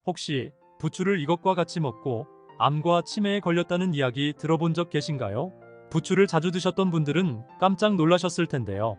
혹시 부추를 이것과 같이 먹고 암과 치매에 걸렸다는 이야기 들어본 적 계신가요? 부추를 자주 드셨던 분들은 깜짝 놀라셨을 텐데요.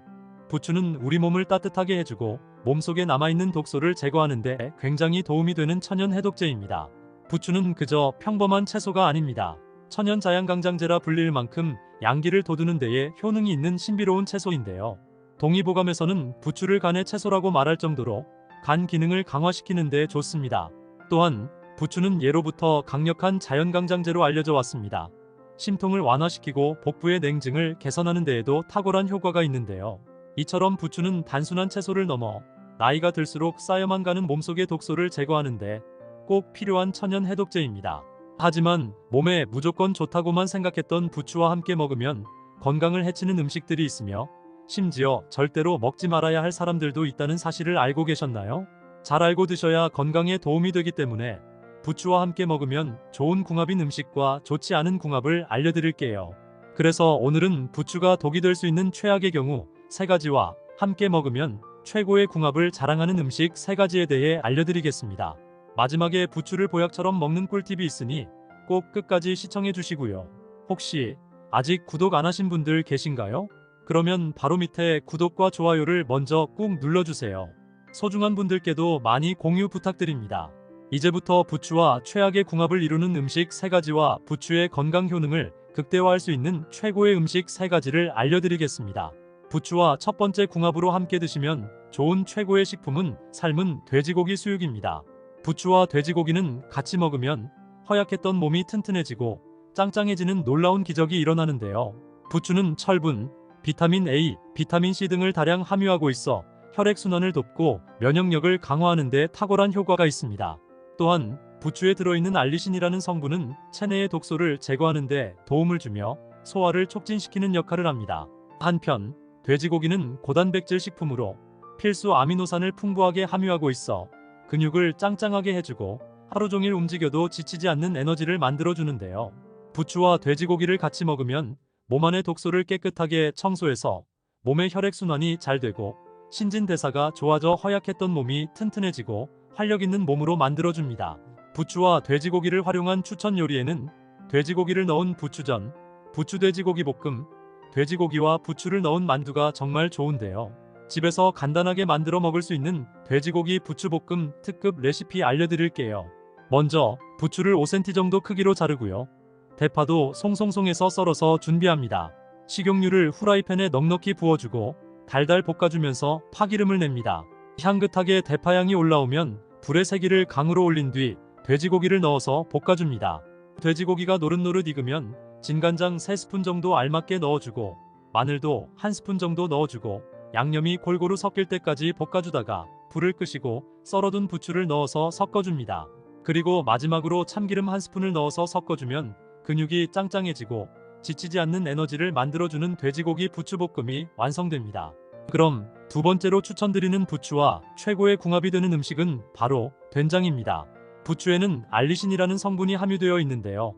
부추는 우리 몸을 따뜻하게 해주고 몸속에 남아있는 독소를 제거하는 데 굉장히 도움이 되는 천연 해독제입니다. 부추는 그저 평범한 채소가 아닙니다. 천연 자양강장제라 불릴 만큼 양기를 돋우는 데에 효능이 있는 신비로운 채소인데요. 동의보감에서는 부추를 간의 채소라고 말할 정도로 간 기능을 강화시키는 데 좋습니다. 또한 부추는 예로부터 강력한 자연강장제로 알려져 왔습니다. 심통을 완화시키고 복부의 냉증을 개선하는 데에도 탁월한 효과가 있는데요. 이처럼 부추는 단순한 채소를 넘어 나이가 들수록 쌓여만 가는 몸속의 독소를 제거하는데 꼭 필요한 천연 해독제입니다. 하지만 몸에 무조건 좋다고만 생각했던 부추와 함께 먹으면 건강을 해치는 음식들이 있으며 심지어 절대로 먹지 말아야 할 사람들도 있다는 사실을 알고 계셨나요? 잘 알고 드셔야 건강에 도움이 되기 때문에 부추와 함께 먹으면 좋은 궁합인 음식과 좋지 않은 궁합을 알려드릴게요. 그래서 오늘은 부추가 독이 될 수 있는 최악의 경우 3가지와 함께 먹으면 최고의 궁합을 자랑하는 음식 3가지에 대해 알려드리겠습니다. 마지막에 부추를 보약처럼 먹는 꿀팁이 있으니 꼭 끝까지 시청해 주시고요. 혹시 아직 구독 안 하신 분들 계신가요? 그러면 바로 밑에 구독과 좋아요를 먼저 꾹 눌러주세요. 소중한 분들께도 많이 공유 부탁드립니다. 이제부터 부추와 최악의 궁합을 이루는 음식 3가지와 부추의 건강 효능을 극대화할 수 있는 최고의 음식 3가지를 알려드리겠습니다. 부추와 첫 번째 궁합으로 함께 드시면 좋은 최고의 식품은 삶은 돼지고기 수육입니다. 부추와 돼지고기는 같이 먹으면 허약했던 몸이 튼튼해지고 짱짱해지는 놀라운 기적이 일어나는데요. 부추는 철분, 비타민 A, 비타민 C 등을 다량 함유하고 있어 혈액순환을 돕고 면역력을 강화하는 데 탁월한 효과가 있습니다. 또한 부추에 들어있는 알리신이라는 성분은 체내의 독소를 제거하는 데 도움을 주며 소화를 촉진시키는 역할을 합니다. 한편 돼지고기는 고단백질 식품으로 필수 아미노산을 풍부하게 함유하고 있어 근육을 짱짱하게 해주고 하루 종일 움직여도 지치지 않는 에너지를 만들어주는데요. 부추와 돼지고기를 같이 먹으면 몸 안의 독소를 깨끗하게 청소해서 몸의 혈액순환이 잘 되고 신진대사가 좋아져 허약했던 몸이 튼튼해지고 활력 있는 몸으로 만들어줍니다. 부추와 돼지고기를 활용한 추천 요리에는 돼지고기를 넣은 부추전, 부추돼지고기 볶음, 돼지고기와 부추를 넣은 만두가 정말 좋은데요. 집에서 간단하게 만들어 먹을 수 있는 돼지고기 부추볶음 특급 레시피 알려드릴게요. 먼저 부추를 5cm 정도 크기로 자르고요. 대파도 송송송해서 썰어서 준비합니다. 식용유를 후라이팬에 넉넉히 부어주고 달달 볶아주면서 파기름을 냅니다. 향긋하게 대파향이 올라오면 불의 세기를 강으로 올린 뒤 돼지고기를 넣어서 볶아줍니다. 돼지고기가 노릇노릇 익으면 진간장 3스푼 정도 알맞게 넣어주고 마늘도 1스푼 정도 넣어주고 양념이 골고루 섞일 때까지 볶아주다가 불을 끄시고 썰어둔 부추를 넣어서 섞어줍니다. 그리고 마지막으로 참기름 1스푼을 넣어서 섞어주면 근육이 짱짱해지고 지치지 않는 에너지를 만들어주는 돼지고기 부추볶음이 완성됩니다. 그럼 두 번째로 추천드리는 부추와 최고의 궁합이 되는 음식은 바로 된장입니다. 부추에는 알리신이라는 성분이 함유되어 있는데요.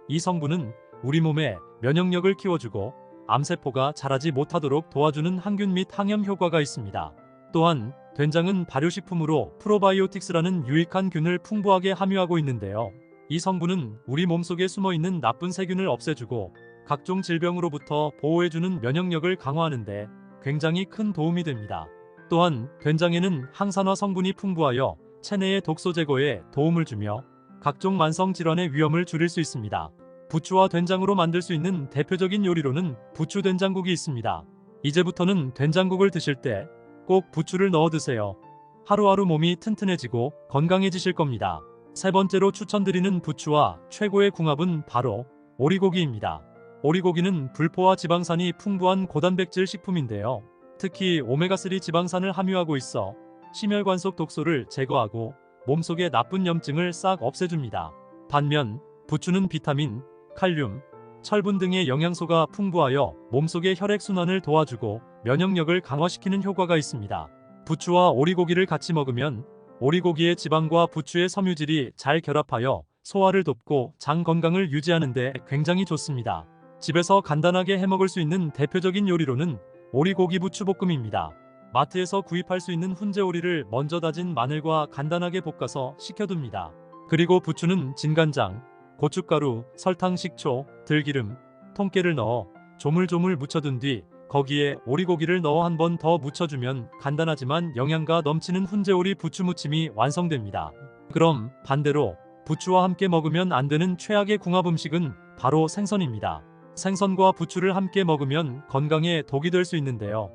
이 성분은 우리 몸의 면역력을 키워주고 암세포가 자라지 못하도록 도와주는 항균 및 항염 효과가 있습니다. 또한 된장은 발효식품으로 프로바이오틱스라는 유익한 균을 풍부하게 함유하고 있는데요. 이 성분은 우리 몸속에 숨어있는 나쁜 세균을 없애주고 각종 질병으로부터 보호해주는 면역력을 강화하는데 굉장히 큰 도움이 됩니다. 또한 된장에는 항산화 성분이 풍부하여 체내의 독소 제거에 도움을 주며 각종 만성 질환의 위험을 줄일 수 있습니다. 부추와 된장으로 만들 수 있는 대표적인 요리로는 부추 된장국이 있습니다. 이제부터는 된장국을 드실 때 꼭 부추를 넣어 드세요. 하루하루 몸이 튼튼해지고 건강해지실 겁니다. 세 번째로 추천드리는 부추와 최고의 궁합은 바로 오리고기입니다. 오리고기는 불포화 지방산이 풍부한 고단백질 식품인데요. 특히 오메가3 지방산을 함유하고 있어 심혈관 속 독소를 제거하고 몸속의 나쁜 염증을 싹 없애줍니다. 반면 부추는 비타민, 칼륨, 철분 등의 영양소가 풍부하여 몸속의 혈액순환을 도와주고 면역력을 강화시키는 효과가 있습니다. 부추와 오리고기를 같이 먹으면 오리고기의 지방과 부추의 섬유질이 잘 결합하여 소화를 돕고 장 건강을 유지하는 데 굉장히 좋습니다. 집에서 간단하게 해먹을 수 있는 대표적인 요리로는 오리고기 부추볶음입니다. 마트에서 구입할 수 있는 훈제오리를 먼저 다진 마늘과 간단하게 볶아서 식혀둡니다. 그리고 부추는 진간장, 고춧가루, 설탕, 식초, 들기름, 통깨를 넣어 조물조물 묻혀둔 뒤 거기에 오리고기를 넣어 한 번 더 묻혀주면 간단하지만 영양가 넘치는 훈제오리 부추무침이 완성됩니다. 그럼 반대로 부추와 함께 먹으면 안 되는 최악의 궁합 음식은 바로 생선입니다. 생선과 부추를 함께 먹으면 건강에 독이 될 수 있는데요.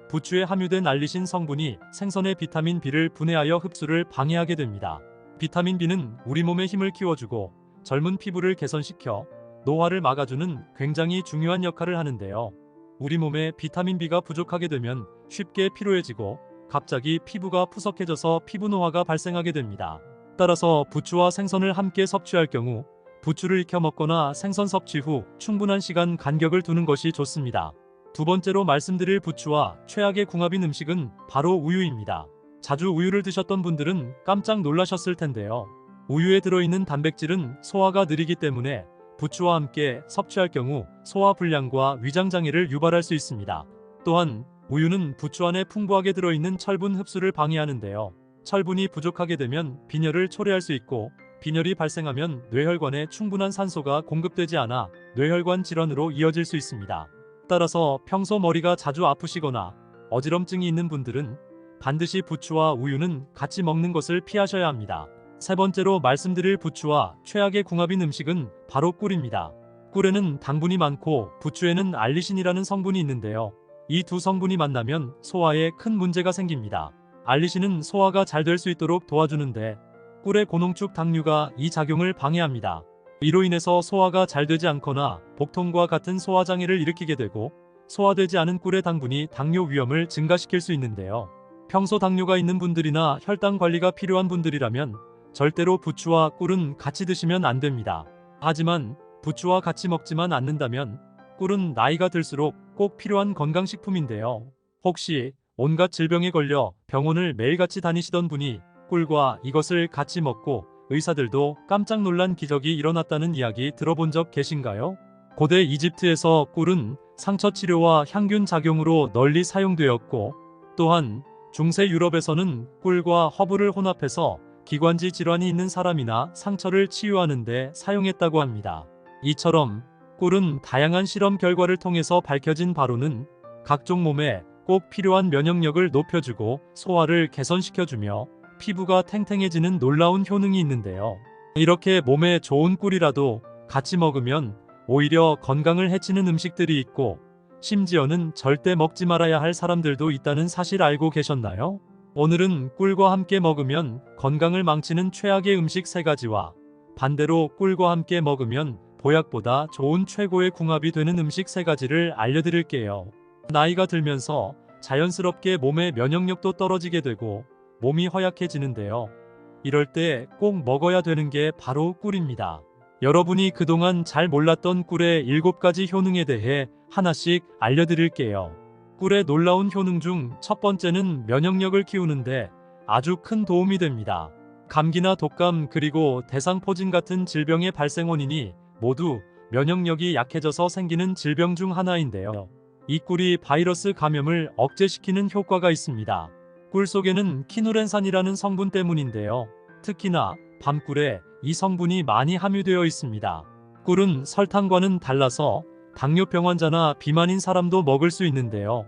부추에 함유된 알리신 성분이 생선의 비타민 B를 분해하여 흡수를 방해하게 됩니다. 비타민 B는 우리 몸의 힘을 키워주고 젊은 피부를 개선시켜 노화를 막아주는 굉장히 중요한 역할을 하는데요. 우리 몸에 비타민 B가 부족하게 되면 쉽게 피로해지고 갑자기 피부가 푸석해져서 피부 노화가 발생하게 됩니다. 따라서 부추와 생선을 함께 섭취할 경우 부추를 익혀 먹거나 생선 섭취 후 충분한 시간 간격을 두는 것이 좋습니다. 두 번째로 말씀드릴 부추와 최악의 궁합인 음식은 바로 우유입니다. 자주 우유를 드셨던 분들은 깜짝 놀라셨을 텐데요. 우유에 들어있는 단백질은 소화가 느리기 때문에 부추와 함께 섭취할 경우 소화 불량과 위장 장애를 유발할 수 있습니다. 또한 우유는 부추 안에 풍부하게 들어있는 철분 흡수를 방해하는데요. 철분이 부족하게 되면 빈혈을 초래할 수 있고 빈혈이 발생하면 뇌혈관에 충분한 산소가 공급되지 않아 뇌혈관 질환으로 이어질 수 있습니다. 따라서 평소 머리가 자주 아프시거나 어지럼증이 있는 분들은 반드시 부추와 우유는 같이 먹는 것을 피하셔야 합니다. 세 번째로 말씀드릴 부추와 최악의 궁합인 음식은 바로 꿀입니다. 꿀에는 당분이 많고 부추에는 알리신이라는 성분이 있는데요. 이 두 성분이 만나면 소화에 큰 문제가 생깁니다. 알리신은 소화가 잘 될 수 있도록 도와주는데 꿀의 고농축 당류가 이 작용을 방해합니다. 이로 인해서 소화가 잘 되지 않거나 복통과 같은 소화장애를 일으키게 되고 소화되지 않은 꿀의 당분이 당뇨 위험을 증가시킬 수 있는데요. 평소 당뇨가 있는 분들이나 혈당 관리가 필요한 분들이라면 절대로 부추와 꿀은 같이 드시면 안 됩니다. 하지만 부추와 같이 먹지만 않는다면 꿀은 나이가 들수록 꼭 필요한 건강식품인데요. 혹시 온갖 질병에 걸려 병원을 매일같이 다니시던 분이 꿀과 이것을 같이 먹고 의사들도 깜짝 놀란 기적이 일어났다는 이야기 들어본 적 계신가요? 고대 이집트에서 꿀은 상처 치료와 향균 작용으로 널리 사용되었고 또한 중세 유럽에서는 꿀과 허브를 혼합해서 기관지 질환이 있는 사람이나 상처를 치유하는 데 사용했다고 합니다. 이처럼 꿀은 다양한 실험 결과를 통해서 밝혀진 바로는 각종 몸에 꼭 필요한 면역력을 높여주고 소화를 개선시켜주며 피부가 탱탱해지는 놀라운 효능이 있는데요. 이렇게 몸에 좋은 꿀이라도 같이 먹으면 오히려 건강을 해치는 음식들이 있고 심지어는 절대 먹지 말아야 할 사람들도 있다는 사실 알고 계셨나요? 오늘은 꿀과 함께 먹으면 건강을 망치는 최악의 음식 3가지와 반대로 꿀과 함께 먹으면 보약보다 좋은 최고의 궁합이 되는 음식 3가지를 알려드릴게요. 나이가 들면서 자연스럽게 몸의 면역력도 떨어지게 되고 몸이 허약해지는데요. 이럴 때 꼭 먹어야 되는 게 바로 꿀입니다. 여러분이 그동안 잘 몰랐던 꿀의 7가지 효능에 대해 하나씩 알려드릴게요. 꿀의 놀라운 효능 중 첫 번째는 면역력을 키우는데 아주 큰 도움이 됩니다. 감기나 독감 그리고 대상포진 같은 질병의 발생 원인이 모두 면역력이 약해져서 생기는 질병 중 하나인데요. 이 꿀이 바이러스 감염을 억제시키는 효과가 있습니다. 꿀 속에는 키누렌산이라는 성분 때문인데요. 특히나 밤꿀에 이 성분이 많이 함유되어 있습니다. 꿀은 설탕과는 달라서 당뇨병 환자나 비만인 사람도 먹을 수 있는데요.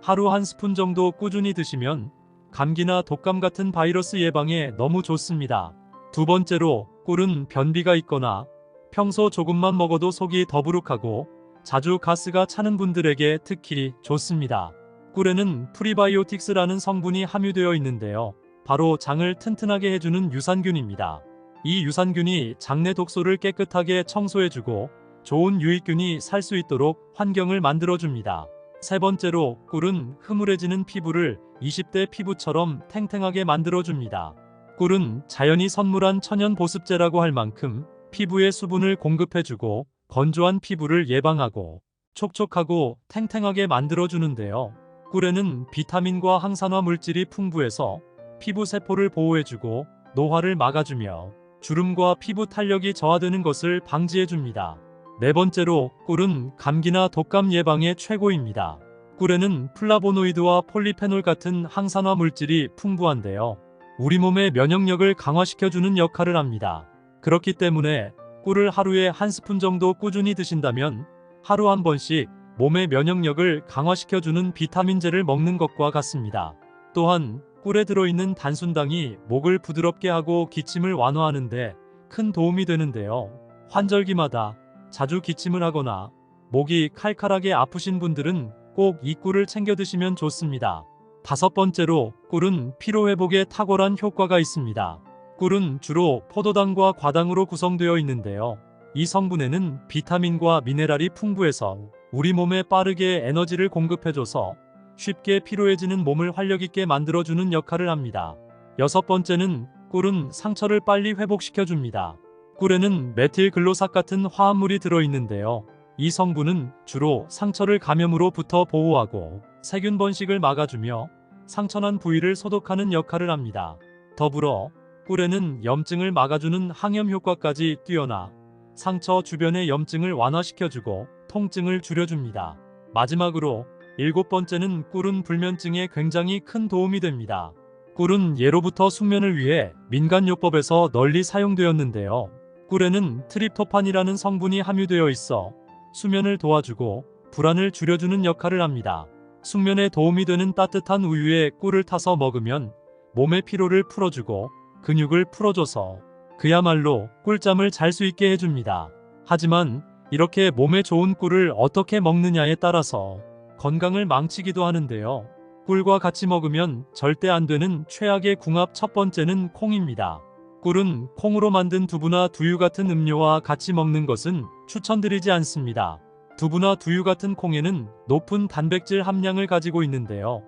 하루 1스푼 정도 꾸준히 드시면 감기나 독감 같은 바이러스 예방에 너무 좋습니다. 두 번째로 꿀은 변비가 있거나 평소 조금만 먹어도 속이 더부룩하고 자주 가스가 차는 분들에게 특히 좋습니다. 꿀에는 프리바이오틱스라는 성분이 함유되어 있는데요. 바로 장을 튼튼하게 해주는 유산균입니다. 이 유산균이 장내 독소를 깨끗하게 청소해주고 좋은 유익균이 살 수 있도록 환경을 만들어줍니다. 세 번째로 꿀은 흐물해지는 피부를 20대 피부처럼 탱탱하게 만들어줍니다. 꿀은 자연이 선물한 천연 보습제라고 할 만큼 피부에 수분을 공급해주고 건조한 피부를 예방하고 촉촉하고 탱탱하게 만들어주는데요. 꿀에는 비타민과 항산화 물질이 풍부해서 피부 세포를 보호해주고 노화를 막아주며 주름과 피부 탄력이 저하되는 것을 방지해줍니다. 네 번째로 꿀은 감기나 독감 예방에 최고입니다. 꿀에는 플라보노이드와 폴리페놀 같은 항산화 물질이 풍부한데요. 우리 몸의 면역력을 강화시켜주는 역할을 합니다. 그렇기 때문에 꿀을 하루에 한 스푼 정도 꾸준히 드신다면 하루 한 번씩 몸의 면역력을 강화시켜주는 비타민제를 먹는 것과 같습니다. 또한 꿀에 들어있는 단순당이 목을 부드럽게 하고 기침을 완화하는데 큰 도움이 되는데요. 환절기마다 자주 기침을 하거나 목이 칼칼하게 아프신 분들은 꼭 이 꿀을 챙겨 드시면 좋습니다. 다섯 번째로 꿀은 피로회복에 탁월한 효과가 있습니다. 꿀은 주로 포도당과 과당으로 구성되어 있는데요. 이 성분에는 비타민과 미네랄이 풍부해서 우리 몸에 빠르게 에너지를 공급해줘서 쉽게 피로해지는 몸을 활력있게 만들어주는 역할을 합니다. 여섯 번째는 꿀은 상처를 빨리 회복시켜줍니다. 꿀에는 메틸글로삭 같은 화합물이 들어있는데요. 이 성분은 주로 상처를 감염으로부터 보호하고 세균 번식을 막아주며 상처난 부위를 소독하는 역할을 합니다. 더불어 꿀에는 염증을 막아주는 항염 효과까지 뛰어나 상처 주변의 염증을 완화시켜주고 통증을 줄여줍니다. 마지막으로 일곱 번째는 꿀은 불면증에 굉장히 큰 도움이 됩니다. 꿀은 예로부터 숙면을 위해 민간요법에서 널리 사용되었는데요. 꿀에는 트립토판이라는 성분이 함유되어 있어 수면을 도와주고 불안을 줄여주는 역할을 합니다. 숙면에 도움이 되는 따뜻한 우유에 꿀을 타서 먹으면 몸의 피로를 풀어주고 근육을 풀어줘서 그야말로 꿀잠을 잘 수 있게 해줍니다. 하지만 이렇게 몸에 좋은 꿀을 어떻게 먹느냐에 따라서 건강을 망치기도 하는데요. 꿀과 같이 먹으면 절대 안 되는 최악의 궁합 첫 번째는 콩입니다. 꿀은 콩으로 만든 두부나 두유 같은 음료와 같이 먹는 것은 추천드리지 않습니다. 두부나 두유 같은 콩에는 높은 단백질 함량을 가지고 있는데요.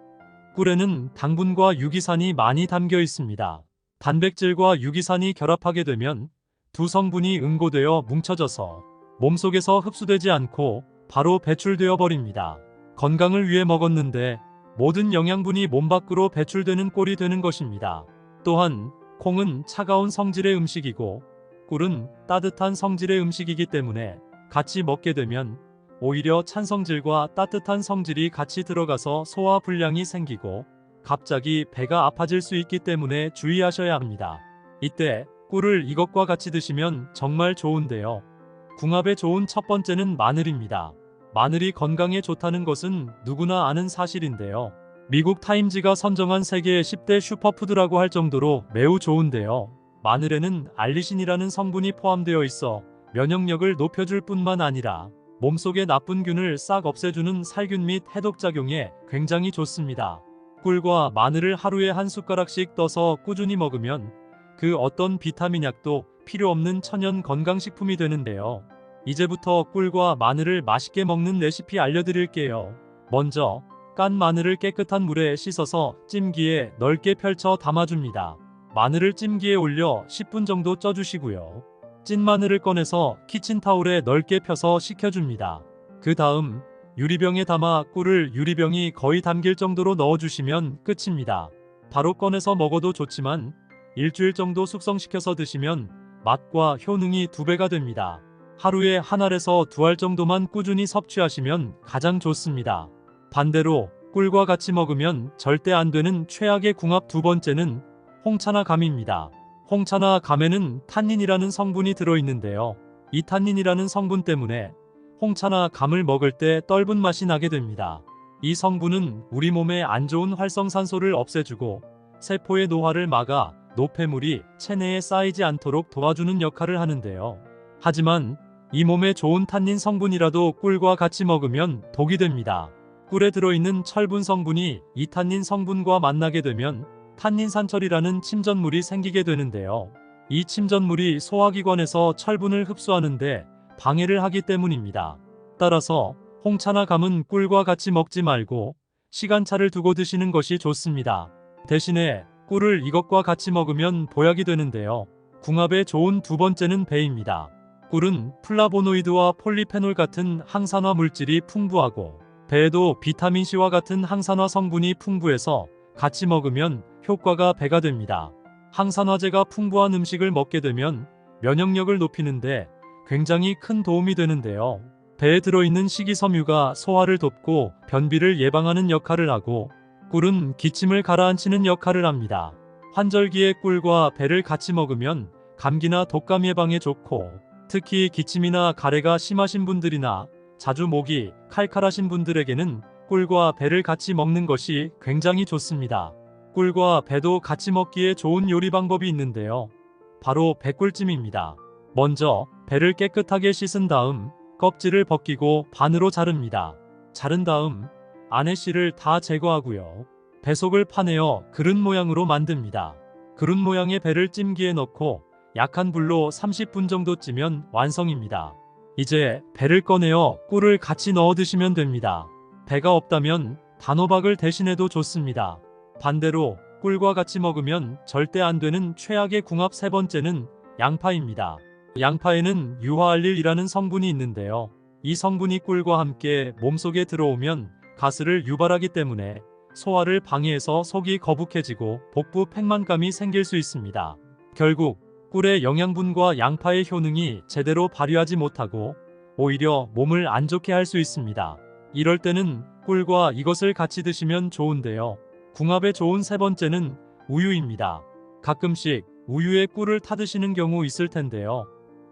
꿀에는 당분과 유기산이 많이 담겨 있습니다. 단백질과 유기산이 결합하게 되면 두 성분이 응고되어 뭉쳐져서 몸속에서 흡수되지 않고 바로 배출되어 버립니다. 건강을 위해 먹었는데 모든 영양분이 몸 밖으로 배출되는 꼴이 되는 것입니다. 또한 콩은 차가운 성질의 음식이고 꿀은 따뜻한 성질의 음식이기 때문에 같이 먹게 되면 오히려 찬 성질과 따뜻한 성질이 같이 들어가서 소화 불량이 생기고 갑자기 배가 아파질 수 있기 때문에 주의하셔야 합니다. 이때 꿀을 이것과 같이 드시면 정말 좋은데요. 궁합에 좋은 첫 번째는 마늘입니다. 마늘이 건강에 좋다는 것은 누구나 아는 사실인데요. 미국 타임지가 선정한 세계 10대 슈퍼푸드라고 할 정도로 매우 좋은데요. 마늘에는 알리신이라는 성분이 포함되어 있어 면역력을 높여줄 뿐만 아니라 몸속의 나쁜 균을 싹 없애주는 살균 및 해독작용에 굉장히 좋습니다. 꿀과 마늘을 하루에 한 숟가락씩 떠서 꾸준히 먹으면 그 어떤 비타민 약도 필요 없는 천연 건강식품이 되는데요. 이제부터 꿀과 마늘을 맛있게 먹는 레시피 알려드릴게요. 먼저 깐 마늘을 깨끗한 물에 씻어서 찜기에 넓게 펼쳐 담아줍니다. 마늘을 찜기에 올려 10분 정도 쪄주시고요. 찐 마늘을 꺼내서 키친타올에 넓게 펴서 식혀줍니다. 그 다음 유리병에 담아 꿀을 유리병이 거의 담길 정도로 넣어주시면 끝입니다. 바로 꺼내서 먹어도 좋지만 일주일 정도 숙성시켜서 드시면 맛과 효능이 2배가 됩니다. 하루에 한 알에서 2알 정도만 꾸준히 섭취하시면 가장 좋습니다. 반대로 꿀과 같이 먹으면 절대 안 되는 최악의 궁합 두 번째는 홍차나 감입니다. 홍차나 감에는 탄닌이라는 성분이 들어있는데요. 이 탄닌이라는 성분 때문에 홍차나 감을 먹을 때 떫은 맛이 나게 됩니다. 이 성분은 우리 몸에 안 좋은 활성산소를 없애주고 세포의 노화를 막아 노폐물이 체내에 쌓이지 않도록 도와주는 역할을 하는데요. 하지만 이 몸에 좋은 탄닌 성분이라도 꿀과 같이 먹으면 독이 됩니다. 꿀에 들어있는 철분 성분이 이 탄닌 성분과 만나게 되면 탄닌산철이라는 침전물이 생기게 되는데요. 이 침전물이 소화기관에서 철분을 흡수하는데 방해를 하기 때문입니다. 따라서 홍차나 감은 꿀과 같이 먹지 말고 시간차를 두고 드시는 것이 좋습니다. 대신에 꿀을 이것과 같이 먹으면 보약이 되는데요. 궁합에 좋은 두 번째는 배입니다. 꿀은 플라보노이드와 폴리페놀 같은 항산화 물질이 풍부하고 배에도 비타민C와 같은 항산화 성분이 풍부해서 같이 먹으면 효과가 배가 됩니다. 항산화제가 풍부한 음식을 먹게 되면 면역력을 높이는데 굉장히 큰 도움이 되는데요. 배에 들어있는 식이섬유가 소화를 돕고 변비를 예방하는 역할을 하고, 꿀은 기침을 가라앉히는 역할을 합니다. 환절기에 꿀과 배를 같이 먹으면 감기나 독감 예방에 좋고, 특히 기침이나 가래가 심하신 분들이나 자주 목이 칼칼하신 분들에게는 꿀과 배를 같이 먹는 것이 굉장히 좋습니다. 꿀과 배도 같이 먹기에 좋은 요리 방법이 있는데요. 바로 배꿀찜입니다. 먼저 배를 깨끗하게 씻은 다음 껍질을 벗기고 반으로 자릅니다. 자른 다음 안의 씨를 다 제거하고요. 배 속을 파내어 그릇 모양으로 만듭니다. 그릇 모양의 배를 찜기에 넣고 약한 불로 30분 정도 찌면 완성입니다. 이제 배를 꺼내어 꿀을 같이 넣어 드시면 됩니다. 배가 없다면 단호박을 대신해도 좋습니다. 반대로 꿀과 같이 먹으면 절대 안 되는 최악의 궁합 세 번째는 양파입니다. 양파에는 유화알릴이라는 성분이 있는데요. 이 성분이 꿀과 함께 몸속에 들어오면 가스를 유발하기 때문에 소화를 방해해서 속이 거북해지고 복부 팽만감이 생길 수 있습니다. 결국 꿀의 영양분과 양파의 효능이 제대로 발휘하지 못하고 오히려 몸을 안 좋게 할 수 있습니다. 이럴 때는 꿀과 이것을 같이 드시면 좋은데요. 궁합에 좋은 세 번째는 우유입니다. 가끔씩 우유에 꿀을 타드시는 경우 있을 텐데요.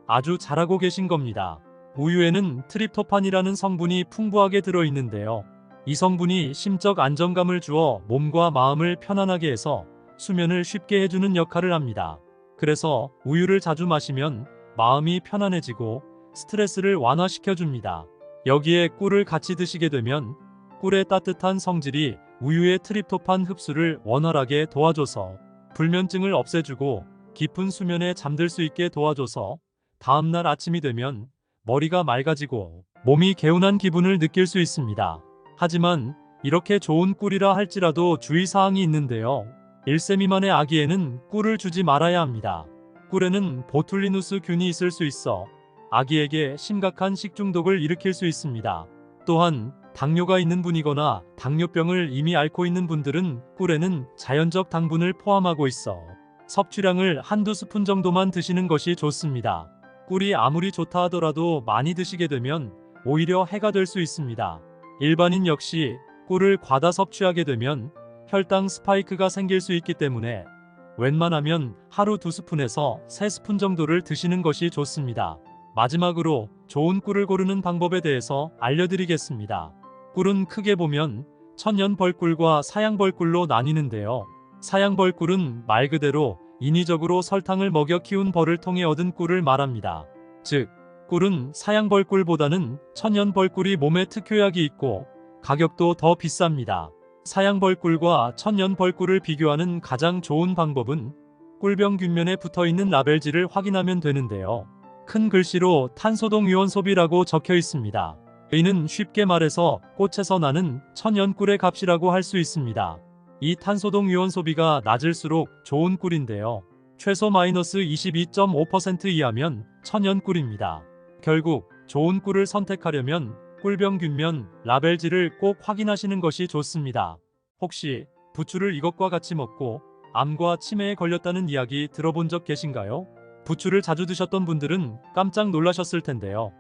아주 잘하고 계신 겁니다. 우유에는 트립토판이라는 성분이 풍부하게 들어있는데요. 이 성분이 심적 안정감을 주어 몸과 마음을 편안하게 해서 수면을 쉽게 해주는 역할을 합니다. 그래서 우유를 자주 마시면 마음이 편안해지고 스트레스를 완화시켜줍니다. 여기에 꿀을 같이 드시게 되면 꿀의 따뜻한 성질이 우유의 트립토판 흡수를 원활하게 도와줘서 불면증을 없애주고 깊은 수면에 잠들 수 있게 도와줘서 다음날 아침이 되면 머리가 맑아지고 몸이 개운한 기분을 느낄 수 있습니다. 하지만 이렇게 좋은 꿀이라 할지라도 주의사항이 있는데요. 1세 미만의 아기에는 꿀을 주지 말아야 합니다. 꿀에는 보툴리누스 균이 있을 수 있어 아기에게 심각한 식중독을 일으킬 수 있습니다. 또한 당뇨가 있는 분이거나 당뇨병을 이미 앓고 있는 분들은 꿀에는 자연적 당분을 포함하고 있어 섭취량을 한두 스푼 정도만 드시는 것이 좋습니다. 꿀이 아무리 좋다 하더라도 많이 드시게 되면 오히려 해가 될 수 있습니다. 일반인 역시 꿀을 과다 섭취하게 되면 혈당 스파이크가 생길 수 있기 때문에 웬만하면 하루 2스푼에서 3스푼 정도를 드시는 것이 좋습니다. 마지막으로 좋은 꿀을 고르는 방법에 대해서 알려드리겠습니다. 꿀은 크게 보면 천연벌꿀과 사양벌꿀로 나뉘는데요. 사양벌꿀은 말 그대로 인위적으로 설탕을 먹여 키운 벌을 통해 얻은 꿀을 말합니다. 즉, 꿀은 사양벌꿀보다는 천연벌꿀이 몸에 특효약이 있고 가격도 더 비쌉니다. 사양벌꿀과 천연벌꿀을 비교하는 가장 좋은 방법은 꿀병 균면에 붙어있는 라벨지를 확인하면 되는데요. 큰 글씨로 탄소동 유원소비라고 적혀 있습니다. 이는 쉽게 말해서 꽃에서 나는 천연꿀의 값이라고 할 수 있습니다. 이 탄소동 유원소비가 낮을수록 좋은 꿀인데요. 최소 마이너스 22.5% 이하면 천연꿀입니다. 결국 좋은 꿀을 선택하려면 꿀병 균면 라벨지를 꼭 확인하시는 것이 좋습니다. 혹시 부추를 이것과 같이 먹고 암과 치매에 걸렸다는 이야기 들어본 적 계신가요? 부추를 자주 드셨던 분들은 깜짝 놀라셨을 텐데요.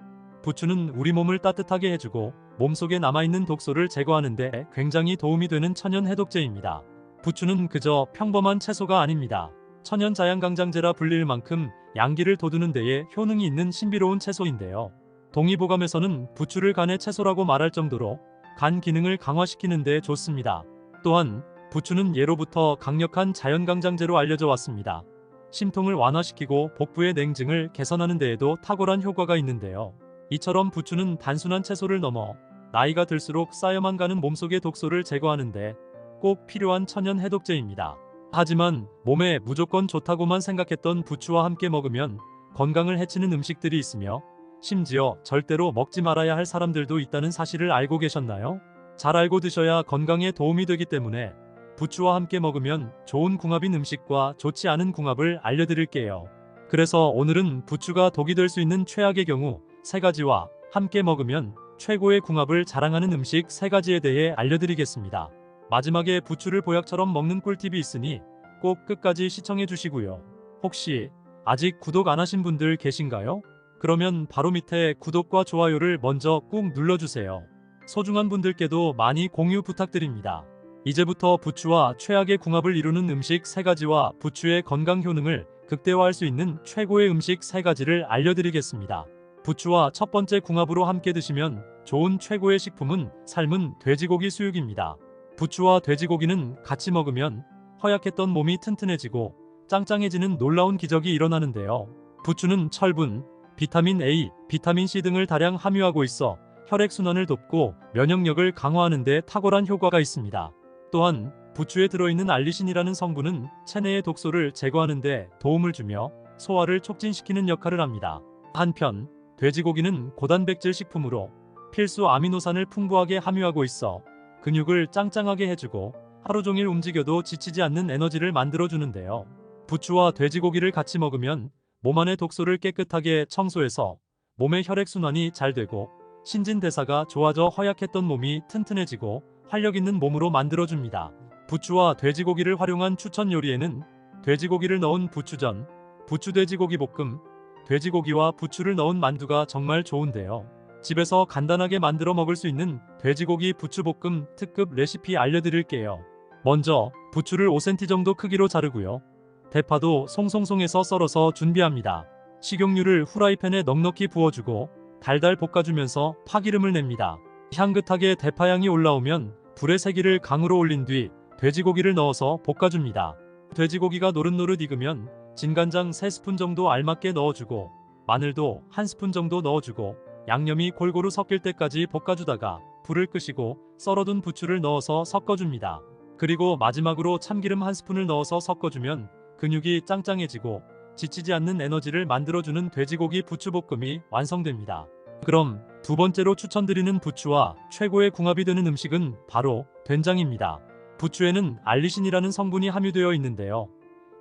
부추는 우리 몸을 따뜻하게 해주고 몸속에 남아있는 독소를 제거하는 데 굉장히 도움이 되는 천연 해독제입니다. 부추는 그저 평범한 채소가 아닙니다. 천연 자양강장제라 불릴 만큼 양기를 돋우는 데에 효능이 있는 신비로운 채소인데요. 동의보감에서는 부추를 간의 채소라고 말할 정도로 간 기능을 강화시키는 데 좋습니다. 또한 부추는 예로부터 강력한 자연강장제로 알려져 왔습니다. 심통을 완화시키고 복부의 냉증을 개선하는 데에도 탁월한 효과가 있는데요. 이처럼 부추는 단순한 채소를 넘어 나이가 들수록 쌓여만 가는 몸속의 독소를 제거하는데 꼭 필요한 천연 해독제입니다. 하지만 몸에 무조건 좋다고만 생각했던 부추와 함께 먹으면 건강을 해치는 음식들이 있으며 심지어 절대로 먹지 말아야 할 사람들도 있다는 사실을 알고 계셨나요? 잘 알고 드셔야 건강에 도움이 되기 때문에 부추와 함께 먹으면 좋은 궁합인 음식과 좋지 않은 궁합을 알려드릴게요. 그래서 오늘은 부추가 독이 될 수 있는 최악의 경우 3가지와 함께 먹으면 최고의 궁합을 자랑하는 음식 3가지에 대해 알려드리겠습니다. 마지막에 부추를 보약처럼 먹는 꿀팁이 있으니 꼭 끝까지 시청해 주시고요. 혹시 아직 구독 안 하신 분들 계신가요? 그러면 바로 밑에 구독과 좋아요를 먼저 꾹 눌러주세요. 소중한 분들께도 많이 공유 부탁드립니다. 이제부터 부추와 최악의 궁합을 이루는 음식 3가지와 부추의 건강 효능을 극대화할 수 있는 최고의 음식 3가지를 알려드리겠습니다. 부추와 첫 번째 궁합으로 함께 드시면 좋은 최고의 식품은 삶은 돼지고기 수육입니다. 부추와 돼지고기는 같이 먹으면 허약했던 몸이 튼튼해지고 짱짱해지는 놀라운 기적이 일어나는데요. 부추는 철분, 비타민 A, 비타민 C 등을 다량 함유하고 있어 혈액순환을 돕고 면역력을 강화하는 데 탁월한 효과가 있습니다. 또한 부추에 들어있는 알리신이라는 성분은 체내의 독소를 제거하는 데 도움을 주며 소화를 촉진시키는 역할을 합니다. 한편 돼지고기는 고단백질 식품으로 필수 아미노산을 풍부하게 함유하고 있어 근육을 짱짱하게 해주고 하루 종일 움직여도 지치지 않는 에너지를 만들어주는데요. 부추와 돼지고기를 같이 먹으면 몸 안의 독소를 깨끗하게 청소해서 몸의 혈액순환이 잘 되고 신진대사가 좋아져 허약했던 몸이 튼튼해지고 활력 있는 몸으로 만들어줍니다. 부추와 돼지고기를 활용한 추천 요리에는 돼지고기를 넣은 부추전, 부추돼지고기 볶음, 돼지고기와 부추를 넣은 만두가 정말 좋은데요. 집에서 간단하게 만들어 먹을 수 있는 돼지고기 부추볶음 특급 레시피 알려드릴게요. 먼저 부추를 5cm 정도 크기로 자르고요. 대파도 송송송해서 썰어서 준비합니다. 식용유를 후라이팬에 넉넉히 부어주고 달달 볶아주면서 파기름을 냅니다. 향긋하게 대파향이 올라오면 불의 세기를 강으로 올린 뒤 돼지고기를 넣어서 볶아줍니다. 돼지고기가 노릇노릇 익으면 진간장 3스푼 정도 알맞게 넣어주고 마늘도 1스푼 정도 넣어주고 양념이 골고루 섞일 때까지 볶아주다가 불을 끄시고 썰어둔 부추를 넣어서 섞어줍니다. 그리고 마지막으로 참기름 1스푼을 넣어서 섞어주면 근육이 짱짱해지고 지치지 않는 에너지를 만들어주는 돼지고기 부추볶음이 완성됩니다. 그럼 두 번째로 추천드리는 부추와 최고의 궁합이 되는 음식은 바로 된장입니다. 부추에는 알리신이라는 성분이 함유되어 있는데요.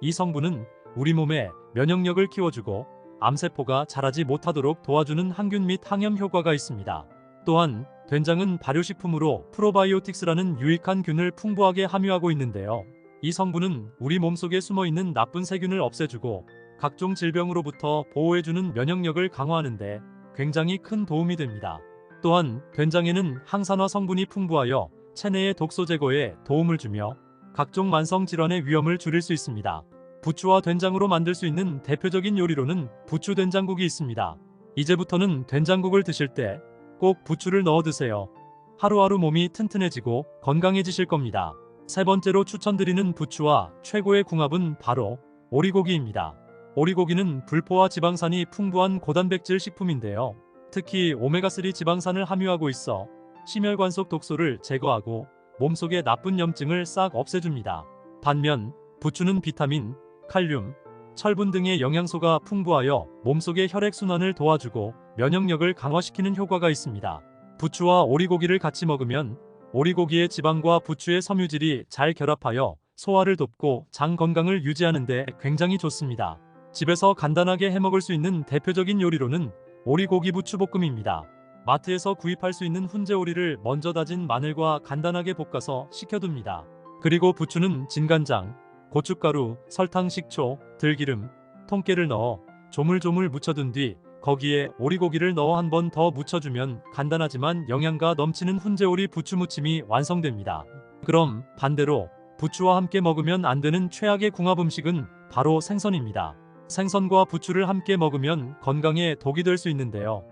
이 성분은 우리 몸의 면역력을 키워주고 암세포가 자라지 못하도록 도와주는 항균 및 항염 효과가 있습니다. 또한 된장은 발효식품으로 프로바이오틱스라는 유익한 균을 풍부하게 함유하고 있는데요. 이 성분은 우리 몸속에 숨어있는 나쁜 세균을 없애주고 각종 질병으로부터 보호해주는 면역력을 강화하는데 굉장히 큰 도움이 됩니다. 또한 된장에는 항산화 성분이 풍부하여 체내의 독소 제거에 도움을 주며 각종 만성 질환의 위험을 줄일 수 있습니다. 부추와 된장으로 만들 수 있는 대표적인 요리로는 부추 된장국이 있습니다. 이제부터는 된장국을 드실 때 꼭 부추를 넣어 드세요. 하루하루 몸이 튼튼해지고 건강해지실 겁니다. 세 번째로 추천드리는 부추와 최고의 궁합은 바로 오리고기입니다. 오리고기는 불포화 지방산이 풍부한 고단백질 식품인데요. 특히 오메가3 지방산을 함유하고 있어 심혈관 속 독소를 제거하고 몸속의 나쁜 염증을 싹 없애줍니다. 반면 부추는 비타민, 칼륨, 철분 등의 영양소가 풍부하여 몸속의 혈액순환을 도와주고 면역력을 강화시키는 효과가 있습니다. 부추와 오리고기를 같이 먹으면 오리고기의 지방과 부추의 섬유질이 잘 결합하여 소화를 돕고 장 건강을 유지하는 데 굉장히 좋습니다. 집에서 간단하게 해먹을 수 있는 대표적인 요리로는 오리고기 부추볶음입니다. 마트에서 구입할 수 있는 훈제 오리를 먼저 다진 마늘과 간단하게 볶아서 식혀둡니다. 그리고 부추는 진간장, 고춧가루, 설탕, 식초, 들기름, 통깨를 넣어 조물조물 묻혀둔 뒤 거기에 오리고기를 넣어 한 번 더 묻혀주면 간단하지만 영양가 넘치는 훈제오리 부추무침이 완성됩니다. 그럼 반대로 부추와 함께 먹으면 안 되는 최악의 궁합 음식은 바로 생선입니다. 생선과 부추를 함께 먹으면 건강에 독이 될 수 있는데요.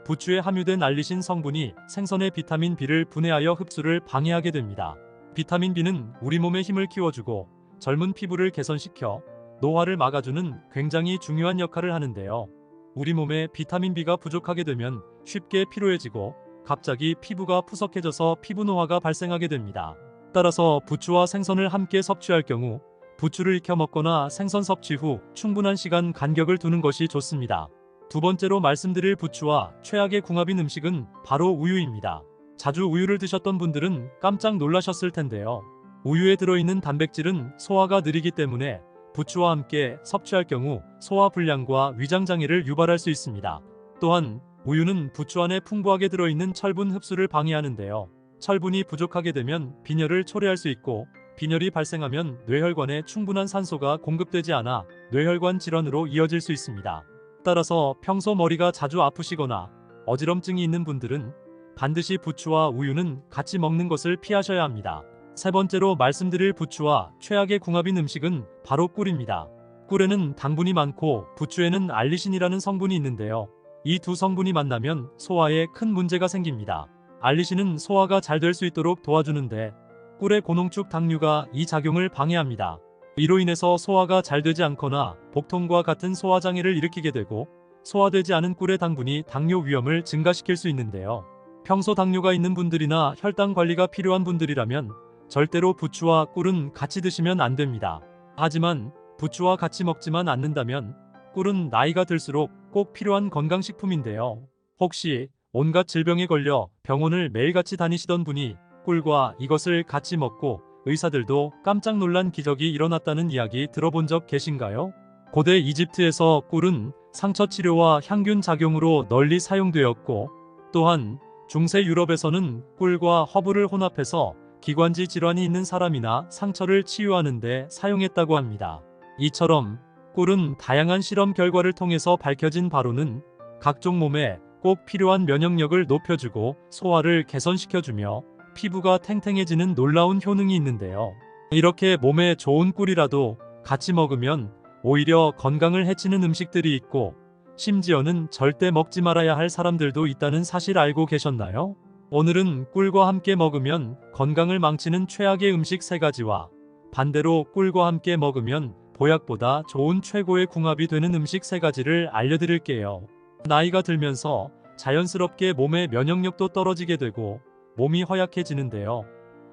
부추에 함유된 알리신 성분이 생선의 비타민 B를 분해하여 흡수를 방해하게 됩니다. 비타민 B는 우리 몸의 힘을 키워주고 젊은 피부를 개선시켜 노화를 막아주는 굉장히 중요한 역할을 하는데요. 우리 몸에 비타민 B가 부족하게 되면 쉽게 피로해지고 갑자기 피부가 푸석해져서 피부 노화가 발생하게 됩니다. 따라서 부추와 생선을 함께 섭취할 경우 부추를 익혀 먹거나 생선 섭취 후 충분한 시간 간격을 두는 것이 좋습니다. 두 번째로 말씀드릴 부추와 최악의 궁합인 음식은 바로 우유입니다. 자주 우유를 드셨던 분들은 깜짝 놀라셨을 텐데요. 우유에 들어있는 단백질은 소화가 느리기 때문에 부추와 함께 섭취할 경우 소화 불량과 위장 장애를 유발할 수 있습니다. 또한 우유는 부추 안에 풍부하게 들어있는 철분 흡수를 방해하는데요. 철분이 부족하게 되면 빈혈을 초래할 수 있고 빈혈이 발생하면 뇌혈관에 충분한 산소가 공급되지 않아 뇌혈관 질환으로 이어질 수 있습니다. 따라서 평소 머리가 자주 아프시거나 어지럼증이 있는 분들은 반드시 부추와 우유는 같이 먹는 것을 피하셔야 합니다. 세 번째로 말씀드릴 부추와 최악의 궁합인 음식은 바로 꿀입니다. 꿀에는 당분이 많고 부추에는 알리신이라는 성분이 있는데요. 이 두 성분이 만나면 소화에 큰 문제가 생깁니다. 알리신은 소화가 잘 될 수 있도록 도와주는데 꿀의 고농축 당류가 이 작용을 방해합니다. 이로 인해서 소화가 잘 되지 않거나 복통과 같은 소화장애를 일으키게 되고 소화되지 않은 꿀의 당분이 당뇨 위험을 증가시킬 수 있는데요. 평소 당뇨가 있는 분들이나 혈당 관리가 필요한 분들이라면 절대로 부추와 꿀은 같이 드시면 안 됩니다. 하지만 부추와 같이 먹지만 않는다면 꿀은 나이가 들수록 꼭 필요한 건강식품인데요. 혹시 온갖 질병에 걸려 병원을 매일같이 다니시던 분이 꿀과 이것을 같이 먹고 의사들도 깜짝 놀란 기적이 일어났다는 이야기 들어본 적 계신가요? 고대 이집트에서 꿀은 상처 치료와 향균 작용으로 널리 사용되었고 또한 중세 유럽에서는 꿀과 허브를 혼합해서 기관지 질환이 있는 사람이나 상처를 치유하는 데 사용했다고 합니다. 이처럼 꿀은 다양한 실험 결과를 통해서 밝혀진 바로는 각종 몸에 꼭 필요한 면역력을 높여주고 소화를 개선시켜주며 피부가 탱탱해지는 놀라운 효능이 있는데요. 이렇게 몸에 좋은 꿀이라도 같이 먹으면 오히려 건강을 해치는 음식들이 있고 심지어는 절대 먹지 말아야 할 사람들도 있다는 사실 알고 계셨나요? 오늘은 꿀과 함께 먹으면 건강을 망치는 최악의 음식 3가지와 반대로 꿀과 함께 먹으면 보약보다 좋은 최고의 궁합이 되는 음식 3가지를 알려드릴게요. 나이가 들면서 자연스럽게 몸의 면역력도 떨어지게 되고 몸이 허약해지는데요.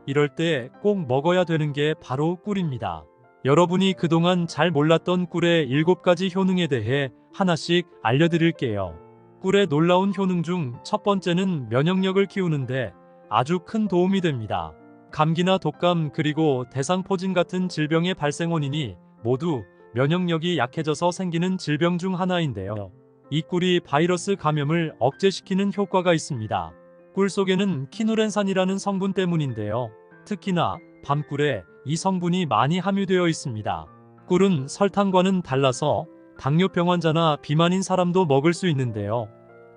이럴 때 꼭 먹어야 되는 게 바로 꿀입니다. 여러분이 그동안 잘 몰랐던 꿀의 7가지 효능에 대해 하나씩 알려드릴게요. 꿀의 놀라운 효능 중 첫 번째는 면역력을 키우는데 아주 큰 도움이 됩니다. 감기나 독감 그리고 대상포진 같은 질병의 발생 원인이 모두 면역력이 약해져서 생기는 질병 중 하나인데요. 이 꿀이 바이러스 감염을 억제시키는 효과가 있습니다. 꿀 속에는 키누렌산이라는 성분 때문인데요. 특히나 밤꿀에 이 성분이 많이 함유되어 있습니다. 꿀은 설탕과는 달라서 당뇨병 환자나 비만인 사람도 먹을 수 있는데요.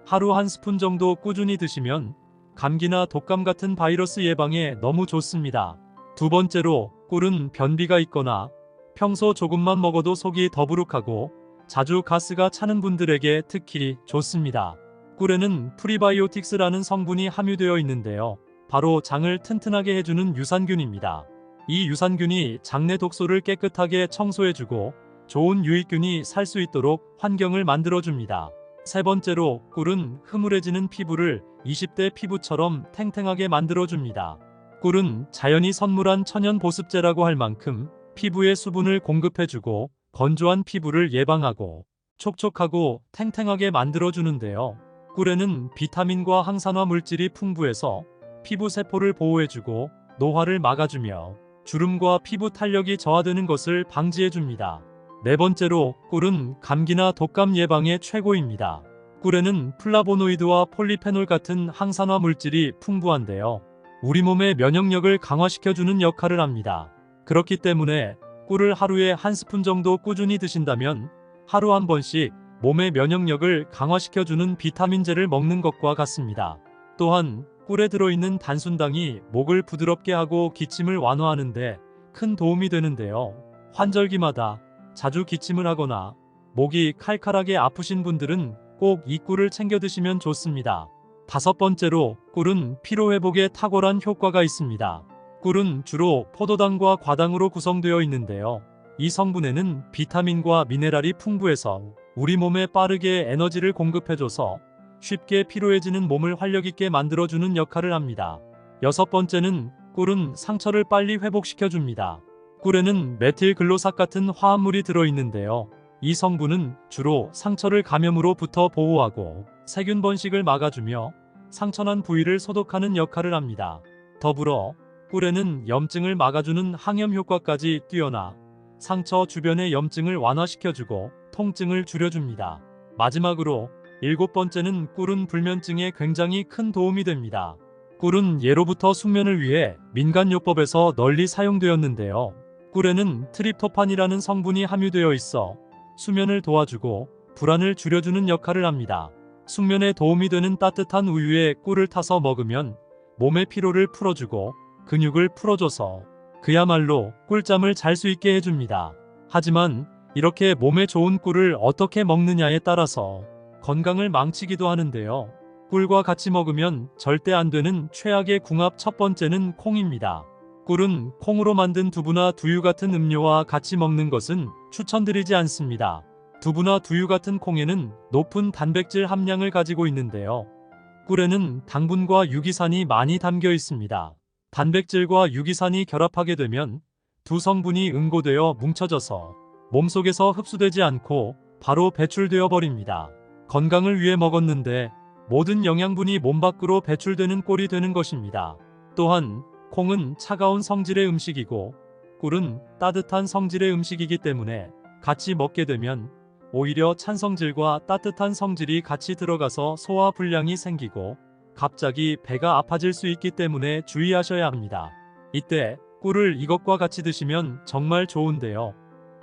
하루 1스푼 정도 꾸준히 드시면 감기나 독감 같은 바이러스 예방에 너무 좋습니다. 두 번째로 꿀은 변비가 있거나 평소 조금만 먹어도 속이 더부룩하고 자주 가스가 차는 분들에게 특히 좋습니다. 꿀에는 프리바이오틱스라는 성분이 함유되어 있는데요. 바로 장을 튼튼하게 해주는 유산균입니다. 이 유산균이 장내 독소를 깨끗하게 청소해주고 좋은 유익균이 살 수 있도록 환경을 만들어줍니다. 세 번째로 꿀은 흐물해지는 피부를 20대 피부처럼 탱탱하게 만들어줍니다. 꿀은 자연이 선물한 천연 보습제라고 할 만큼 피부에 수분을 공급해주고 건조한 피부를 예방하고 촉촉하고 탱탱하게 만들어주는데요. 꿀에는 비타민과 항산화 물질이 풍부해서 피부 세포를 보호해주고 노화를 막아주며 주름과 피부 탄력이 저하되는 것을 방지해줍니다. 네 번째로 꿀은 감기나 독감 예방에 최고입니다. 꿀에는 플라보노이드와 폴리페놀 같은 항산화 물질이 풍부한데요. 우리 몸의 면역력을 강화시켜주는 역할을 합니다. 그렇기 때문에 꿀을 하루에 1스푼 정도 꾸준히 드신다면 하루 한 번씩 몸의 면역력을 강화시켜주는 비타민제를 먹는 것과 같습니다. 또한 꿀에 들어있는 단순당이 목을 부드럽게 하고 기침을 완화하는데 큰 도움이 되는데요. 환절기마다 자주 기침을 하거나 목이 칼칼하게 아프신 분들은 꼭 이 꿀을 챙겨 드시면 좋습니다. 다섯 번째로 꿀은 피로회복에 탁월한 효과가 있습니다. 꿀은 주로 포도당과 과당으로 구성되어 있는데요. 이 성분에는 비타민과 미네랄이 풍부해서 우리 몸에 빠르게 에너지를 공급해줘서 쉽게 피로해지는 몸을 활력있게 만들어주는 역할을 합니다. 여섯 번째는 꿀은 상처를 빨리 회복시켜줍니다. 꿀에는 메틸글로삭 같은 화합물이 들어있는데요. 이 성분은 주로 상처를 감염으로부터 보호하고 세균 번식을 막아주며 상처난 부위를 소독하는 역할을 합니다. 더불어 꿀에는 염증을 막아주는 항염 효과까지 뛰어나 상처 주변의 염증을 완화시켜주고 통증을 줄여줍니다. 마지막으로 7번째는 꿀은 불면증에 굉장히 큰 도움이 됩니다. 꿀은 예로부터 숙면을 위해 민간요법에서 널리 사용되었는데요. 꿀에는 트립토판이라는 성분이 함유되어 있어 수면을 도와주고 불안을 줄여주는 역할을 합니다. 숙면에 도움이 되는 따뜻한 우유에 꿀을 타서 먹으면 몸의 피로를 풀어주고 근육을 풀어줘서 그야말로 꿀잠을 잘 수 있게 해줍니다. 하지만 이렇게 몸에 좋은 꿀을 어떻게 먹느냐에 따라서 건강을 망치기도 하는데요. 꿀과 같이 먹으면 절대 안 되는 최악의 궁합 첫 번째는 콩입니다. 꿀은 콩으로 만든 두부나 두유 같은 음료와 같이 먹는 것은 추천드리지 않습니다. 두부나 두유 같은 콩에는 높은 단백질 함량을 가지고 있는데요. 꿀에는 당분과 유기산이 많이 담겨 있습니다. 단백질과 유기산이 결합하게 되면 두 성분이 응고되어 뭉쳐져서 몸속에서 흡수되지 않고 바로 배출되어 버립니다. 건강을 위해 먹었는데 모든 영양분이 몸 밖으로 배출되는 꼴이 되는 것입니다. 또한 콩은 차가운 성질의 음식이고 꿀은 따뜻한 성질의 음식이기 때문에 같이 먹게 되면 오히려 찬 성질과 따뜻한 성질이 같이 들어가서 소화 불량이 생기고 갑자기 배가 아파질 수 있기 때문에 주의하셔야 합니다. 이때 꿀을 이것과 같이 드시면 정말 좋은데요.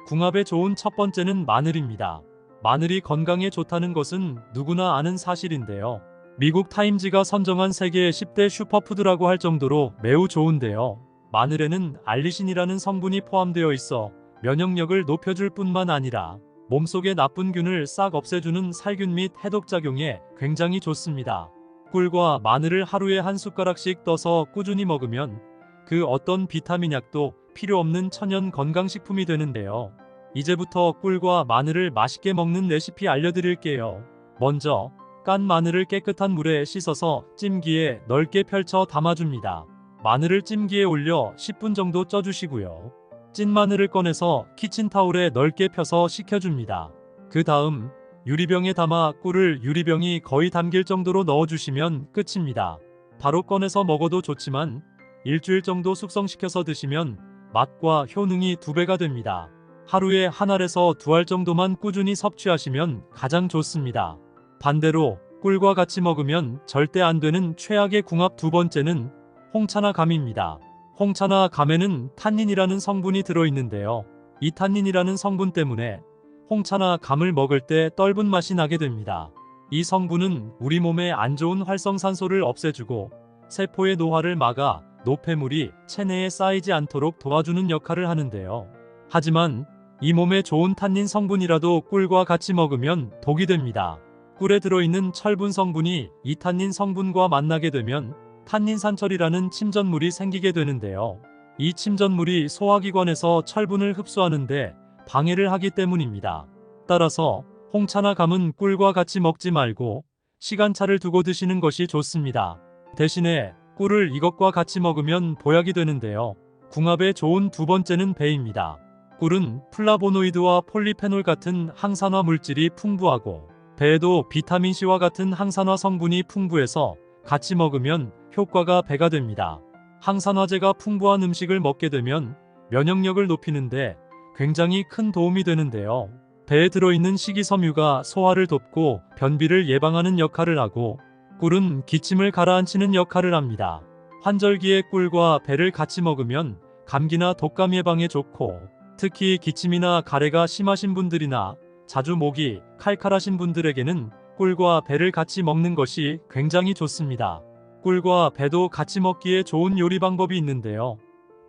궁합에 좋은 첫 번째는 마늘입니다. 마늘이 건강에 좋다는 것은 누구나 아는 사실인데요. 미국 타임지가 선정한 세계의 10대 슈퍼푸드라고 할 정도로 매우 좋은데요. 마늘에는 알리신이라는 성분이 포함되어 있어 면역력을 높여줄 뿐만 아니라 몸속의 나쁜 균을 싹 없애주는 살균 및 해독작용에 굉장히 좋습니다. 꿀과 마늘을 하루에 한 숟가락씩 떠서 꾸준히 먹으면 그 어떤 비타민 약도 필요 없는 천연 건강식품이 되는데요. 이제부터 꿀과 마늘을 맛있게 먹는 레시피 알려드릴게요. 먼저 깐 마늘을 깨끗한 물에 씻어서 찜기에 넓게 펼쳐 담아줍니다. 마늘을 찜기에 올려 10분 정도 쪄주시고요. 찐 마늘을 꺼내서 키친타올에 넓게 펴서 식혀줍니다. 그 다음 유리병에 담아 꿀을 유리병이 거의 담길 정도로 넣어주시면 끝입니다. 바로 꺼내서 먹어도 좋지만 일주일 정도 숙성시켜서 드시면 맛과 효능이 2배가 됩니다. 하루에 한 알에서 2알 정도만 꾸준히 섭취하시면 가장 좋습니다. 반대로 꿀과 같이 먹으면 절대 안 되는 최악의 궁합 두 번째는 홍차나 감입니다. 홍차나 감에는 탄닌이라는 성분이 들어있는데요. 이 탄닌이라는 성분 때문에 홍차나 감을 먹을 때 떫은 맛이 나게 됩니다. 이 성분은 우리 몸에 안 좋은 활성산소를 없애주고 세포의 노화를 막아 노폐물이 체내에 쌓이지 않도록 도와주는 역할을 하는데요. 하지만 이 몸에 좋은 탄닌 성분이라도 꿀과 같이 먹으면 독이 됩니다. 꿀에 들어있는 철분 성분이 이 탄닌 성분과 만나게 되면 탄닌산철이라는 침전물이 생기게 되는데요. 이 침전물이 소화기관에서 철분을 흡수하는데 방해를 하기 때문입니다. 따라서 홍차나 감은 꿀과 같이 먹지 말고 시간차를 두고 드시는 것이 좋습니다. 대신에 꿀을 이것과 같이 먹으면 보약이 되는데요. 궁합에 좋은 두 번째는 배입니다. 꿀은 플라보노이드와 폴리페놀 같은 항산화 물질이 풍부하고 배에도 비타민C와 같은 항산화 성분이 풍부해서 같이 먹으면 효과가 배가 됩니다. 항산화제가 풍부한 음식을 먹게 되면 면역력을 높이는데 굉장히 큰 도움이 되는데요. 배에 들어있는 식이섬유가 소화를 돕고 변비를 예방하는 역할을 하고 꿀은 기침을 가라앉히는 역할을 합니다. 환절기에 꿀과 배를 같이 먹으면 감기나 독감 예방에 좋고 특히 기침이나 가래가 심하신 분들이나 자주 목이 칼칼하신 분들에게는 꿀과 배를 같이 먹는 것이 굉장히 좋습니다. 꿀과 배도 같이 먹기에 좋은 요리 방법이 있는데요.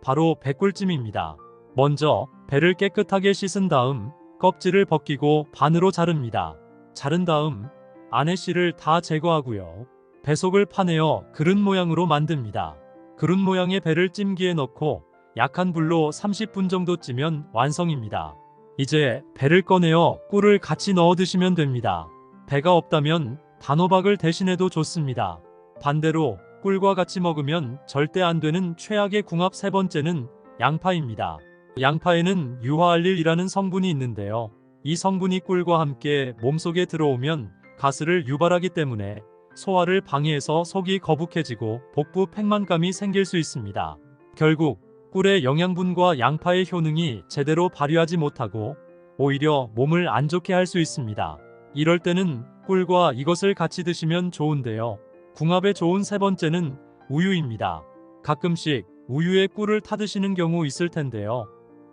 바로 배꿀찜입니다. 먼저 배를 깨끗하게 씻은 다음 껍질을 벗기고 반으로 자릅니다. 자른 다음 안의 씨를 다 제거하고요. 배 속을 파내어 그릇 모양으로 만듭니다. 그릇 모양의 배를 찜기에 넣고 약한 불로 30분 정도 찌면 완성입니다. 이제 배를 꺼내어 꿀을 같이 넣어 드시면 됩니다. 배가 없다면 단호박을 대신해도 좋습니다. 반대로 꿀과 같이 먹으면 절대 안 되는 최악의 궁합 세 번째는 양파입니다. 양파에는 유화알릴이라는 성분이 있는데요. 이 성분이 꿀과 함께 몸속에 들어오면 가스를 유발하기 때문에 소화를 방해해서 속이 거북해지고 복부 팽만감이 생길 수 있습니다. 결국 꿀의 영양분과 양파의 효능이 제대로 발휘하지 못하고 오히려 몸을 안 좋게 할 수 있습니다. 이럴 때는 꿀과 이것을 같이 드시면 좋은데요. 궁합에 좋은 세 번째는 우유입니다. 가끔씩 우유에 꿀을 타드시는 경우 있을 텐데요.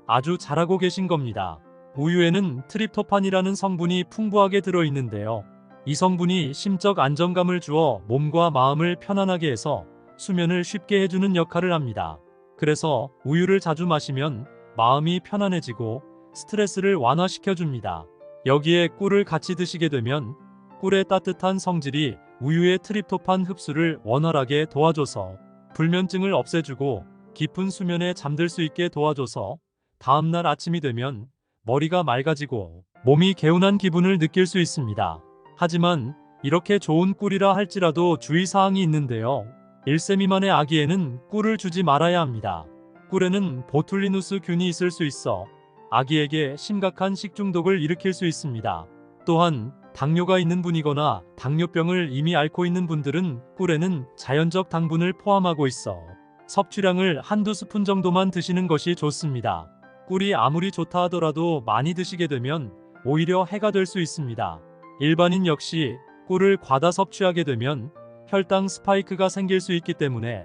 아주 잘하고 계신 겁니다. 우유에는 트립토판이라는 성분이 풍부하게 들어있는데요. 이 성분이 심적 안정감을 주어 몸과 마음을 편안하게 해서 수면을 쉽게 해주는 역할을 합니다. 그래서 우유를 자주 마시면 마음이 편안해지고 스트레스를 완화시켜줍니다. 여기에 꿀을 같이 드시게 되면 꿀의 따뜻한 성질이 우유의 트립토판 흡수를 원활하게 도와줘서 불면증을 없애주고 깊은 수면에 잠들 수 있게 도와줘서 다음날 아침이 되면 머리가 맑아지고 몸이 개운한 기분을 느낄 수 있습니다. 하지만 이렇게 좋은 꿀이라 할지라도 주의사항이 있는데요. 1세 미만의 아기에는 꿀을 주지 말아야 합니다. 꿀에는 보툴리누스 균이 있을 수 있어 아기에게 심각한 식중독을 일으킬 수 있습니다. 또한 당뇨가 있는 분이거나 당뇨병을 이미 앓고 있는 분들은 꿀에는 자연적 당분을 포함하고 있어 섭취량을 한두 스푼 정도만 드시는 것이 좋습니다. 꿀이 아무리 좋다 하더라도 많이 드시게 되면 오히려 해가 될 수 있습니다. 일반인 역시 꿀을 과다 섭취하게 되면 혈당 스파이크가 생길 수 있기 때문에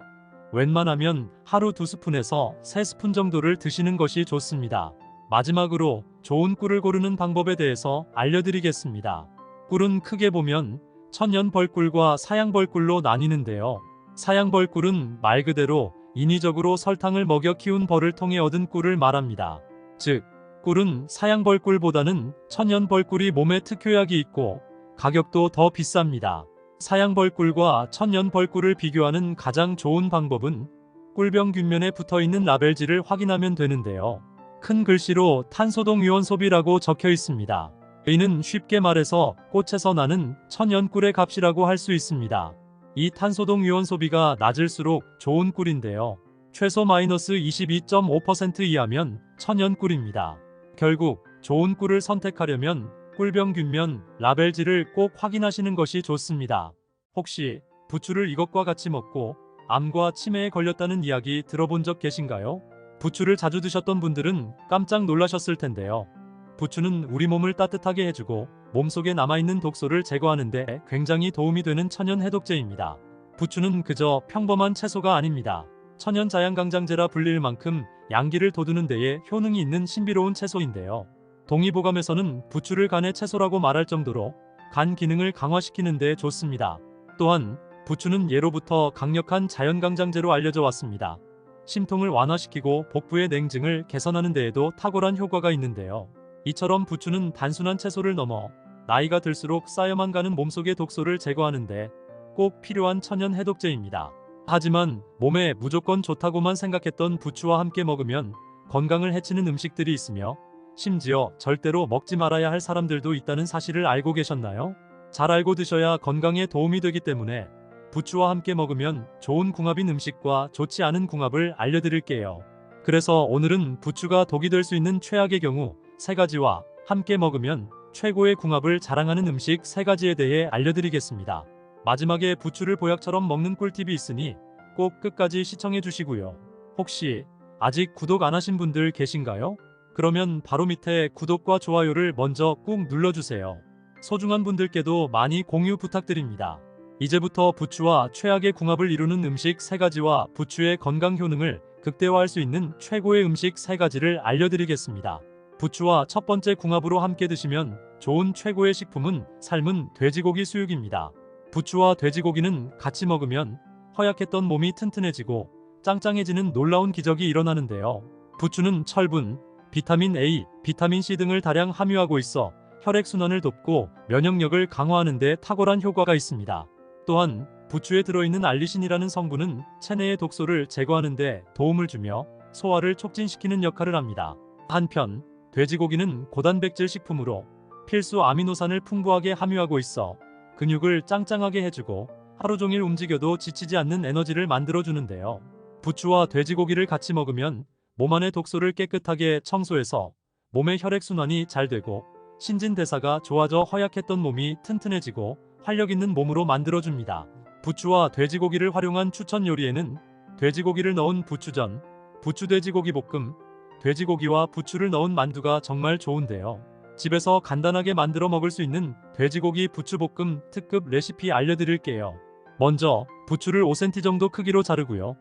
웬만하면 하루 2스푼에서 3스푼 정도를 드시는 것이 좋습니다. 마지막으로 좋은 꿀을 고르는 방법에 대해서 알려드리겠습니다. 꿀은 크게 보면 천연벌꿀과 사양벌꿀로 나뉘는데요. 사양벌꿀은 말 그대로 인위적으로 설탕을 먹여 키운 벌을 통해 얻은 꿀을 말합니다. 즉, 꿀은 사양벌꿀보다는 천연벌꿀이 몸에 특효약이 있고 가격도 더 비쌉니다. 사양벌꿀과 천연벌꿀을 비교하는 가장 좋은 방법은 꿀병 균면에 붙어있는 라벨지를 확인하면 되는데요. 큰 글씨로 탄소동 유원소비라고 적혀 있습니다. 이는 쉽게 말해서 꽃에서 나는 천연꿀의 값이라고 할 수 있습니다. 이 탄소동 유원소비가 낮을수록 좋은 꿀인데요. 최소 마이너스 22.5% 이하면 천연꿀입니다. 결국 좋은 꿀을 선택하려면 꿀병 균면, 라벨지를 꼭 확인하시는 것이 좋습니다. 혹시 부추를 이것과 같이 먹고 암과 치매에 걸렸다는 이야기 들어본 적 계신가요? 부추를 자주 드셨던 분들은 깜짝 놀라셨을 텐데요. 부추는 우리 몸을 따뜻하게 해주고 몸속에 남아있는 독소를 제거하는 데 굉장히 도움이 되는 천연 해독제입니다. 부추는 그저 평범한 채소가 아닙니다. 천연 자양강장제라 불릴 만큼 양기를 돋우는 데에 효능이 있는 신비로운 채소인데요. 동의보감에서는 부추를 간의 채소라고 말할 정도로 간 기능을 강화시키는 데 좋습니다. 또한 부추는 예로부터 강력한 자연강장제로 알려져 왔습니다. 심통을 완화시키고 복부의 냉증을 개선하는 데에도 탁월한 효과가 있는데요. 이처럼 부추는 단순한 채소를 넘어 나이가 들수록 쌓여만 가는 몸속의 독소를 제거하는데 꼭 필요한 천연 해독제입니다. 하지만 몸에 무조건 좋다고만 생각했던 부추와 함께 먹으면 건강을 해치는 음식들이 있으며 심지어 절대로 먹지 말아야 할 사람들도 있다는 사실을 알고 계셨나요? 잘 알고 드셔야 건강에 도움이 되기 때문에 부추와 함께 먹으면 좋은 궁합인 음식과 좋지 않은 궁합을 알려드릴게요. 그래서 오늘은 부추가 독이 될 수 있는 최악의 경우 3가지와 함께 먹으면 최고의 궁합을 자랑하는 음식 3가지에 대해 알려드리겠습니다. 마지막에 부추를 보약처럼 먹는 꿀팁이 있으니 꼭 끝까지 시청해 주시고요. 혹시 아직 구독 안 하신 분들 계신가요? 그러면 바로 밑에 구독과 좋아요를 먼저 꾹 눌러주세요. 소중한 분들께도 많이 공유 부탁드립니다. 이제부터 부추와 최악의 궁합을 이루는 음식 3가지와 부추의 건강 효능을 극대화할 수 있는 최고의 음식 3가지를 알려드리겠습니다. 부추와 첫 번째 궁합으로 함께 드시면 좋은 최고의 식품은 삶은 돼지고기 수육입니다. 부추와 돼지고기는 같이 먹으면 허약했던 몸이 튼튼해지고 짱짱해지는 놀라운 기적이 일어나는데요. 부추는 철분, 비타민 A, 비타민 C 등을 다량 함유하고 있어 혈액순환을 돕고 면역력을 강화하는 데 탁월한 효과가 있습니다. 또한 부추에 들어있는 알리신이라는 성분은 체내의 독소를 제거하는 데 도움을 주며 소화를 촉진시키는 역할을 합니다. 한편 돼지고기는 고단백질 식품으로 필수 아미노산을 풍부하게 함유하고 있어 근육을 짱짱하게 해주고 하루 종일 움직여도 지치지 않는 에너지를 만들어주는데요. 부추와 돼지고기를 같이 먹으면 몸 안의 독소를 깨끗하게 청소해서 몸의 혈액순환이 잘 되고 신진대사가 좋아져 허약했던 몸이 튼튼해지고 활력있는 몸으로 만들어줍니다. 부추와 돼지고기를 활용한 추천 요리에는 돼지고기를 넣은 부추전, 부추돼지고기 볶음, 돼지고기와 부추를 넣은 만두가 정말 좋은데요. 집에서 간단하게 만들어 먹을 수 있는 돼지고기 부추볶음 특급 레시피 알려드릴게요. 먼저 부추를 5cm 정도 크기로 자르고요.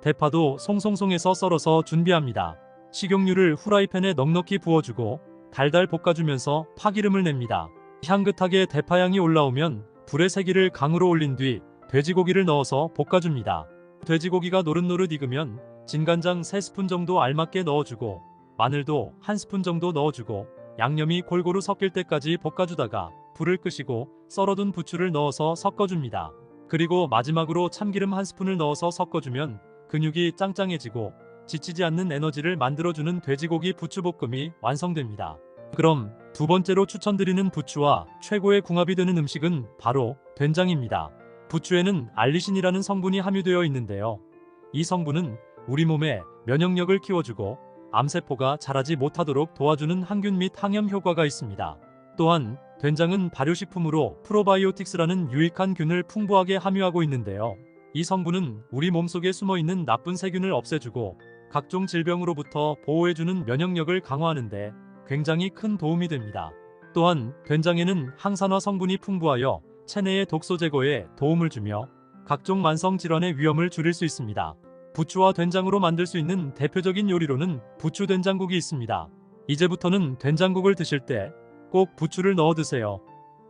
대파도 송송송해서 썰어서 준비합니다. 식용유를 후라이팬에 넉넉히 부어주고 달달 볶아주면서 파기름을 냅니다. 향긋하게 대파향이 올라오면 불의 세기를 강으로 올린 뒤 돼지고기를 넣어서 볶아줍니다. 돼지고기가 노릇노릇 익으면 진간장 3스푼 정도 알맞게 넣어주고 마늘도 1스푼 정도 넣어주고 양념이 골고루 섞일 때까지 볶아주다가 불을 끄시고 썰어둔 부추를 넣어서 섞어줍니다. 그리고 마지막으로 참기름 1스푼을 넣어서 섞어주면 근육이 짱짱해지고 지치지 않는 에너지를 만들어주는 돼지고기 부추볶음이 완성됩니다. 그럼 두 번째로 추천드리는 부추와 최고의 궁합이 되는 음식은 바로 된장입니다. 부추에는 알리신이라는 성분이 함유되어 있는데요. 이 성분은 우리 몸의 면역력을 키워주고 암세포가 자라지 못하도록 도와주는 항균 및 항염 효과가 있습니다. 또한 된장은 발효식품으로 프로바이오틱스라는 유익한 균을 풍부하게 함유하고 있는데요. 이 성분은 우리 몸속에 숨어있는 나쁜 세균을 없애주고 각종 질병으로부터 보호해주는 면역력을 강화하는데 굉장히 큰 도움이 됩니다. 또한 된장에는 항산화 성분이 풍부하여 체내의 독소 제거에 도움을 주며 각종 만성 질환의 위험을 줄일 수 있습니다. 부추와 된장으로 만들 수 있는 대표적인 요리로는 부추 된장국이 있습니다. 이제부터는 된장국을 드실 때 꼭 부추를 넣어 드세요.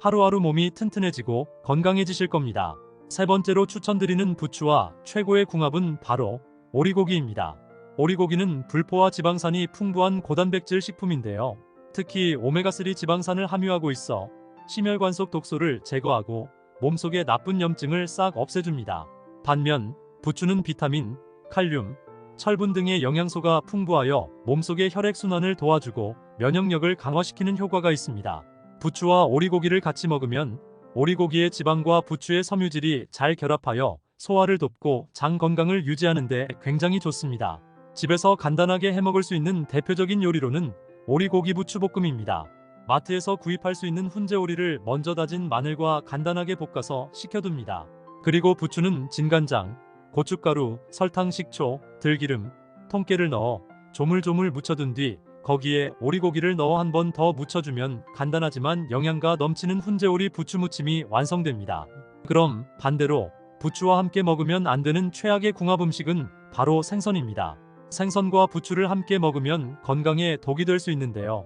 하루하루 몸이 튼튼해지고 건강해지실 겁니다. 세 번째로 추천드리는 부추와 최고의 궁합은 바로 오리고기입니다. 오리고기는 불포화 지방산이 풍부한 고단백질 식품인데요. 특히 오메가3 지방산을 함유하고 있어 심혈관 속 독소를 제거하고 몸속의 나쁜 염증을 싹 없애줍니다. 반면 부추는 비타민, 칼륨, 철분 등의 영양소가 풍부하여 몸속의 혈액순환을 도와주고 면역력을 강화시키는 효과가 있습니다. 부추와 오리고기를 같이 먹으면 오리고기의 지방과 부추의 섬유질이 잘 결합하여 소화를 돕고 장 건강을 유지하는 데 굉장히 좋습니다. 집에서 간단하게 해먹을 수 있는 대표적인 요리로는 오리고기 부추볶음입니다. 마트에서 구입할 수 있는 훈제오리를 먼저 다진 마늘과 간단하게 볶아서 식혀둡니다. 그리고 부추는 진간장, 고춧가루, 설탕, 식초, 들기름, 통깨를 넣어 조물조물 묻혀둔 뒤 거기에 오리고기를 넣어 한 번 더 묻혀주면 간단하지만 영양가 넘치는 훈제오리 부추무침이 완성됩니다. 그럼 반대로 부추와 함께 먹으면 안 되는 최악의 궁합 음식은 바로 생선입니다. 생선과 부추를 함께 먹으면 건강에 독이 될 수 있는데요.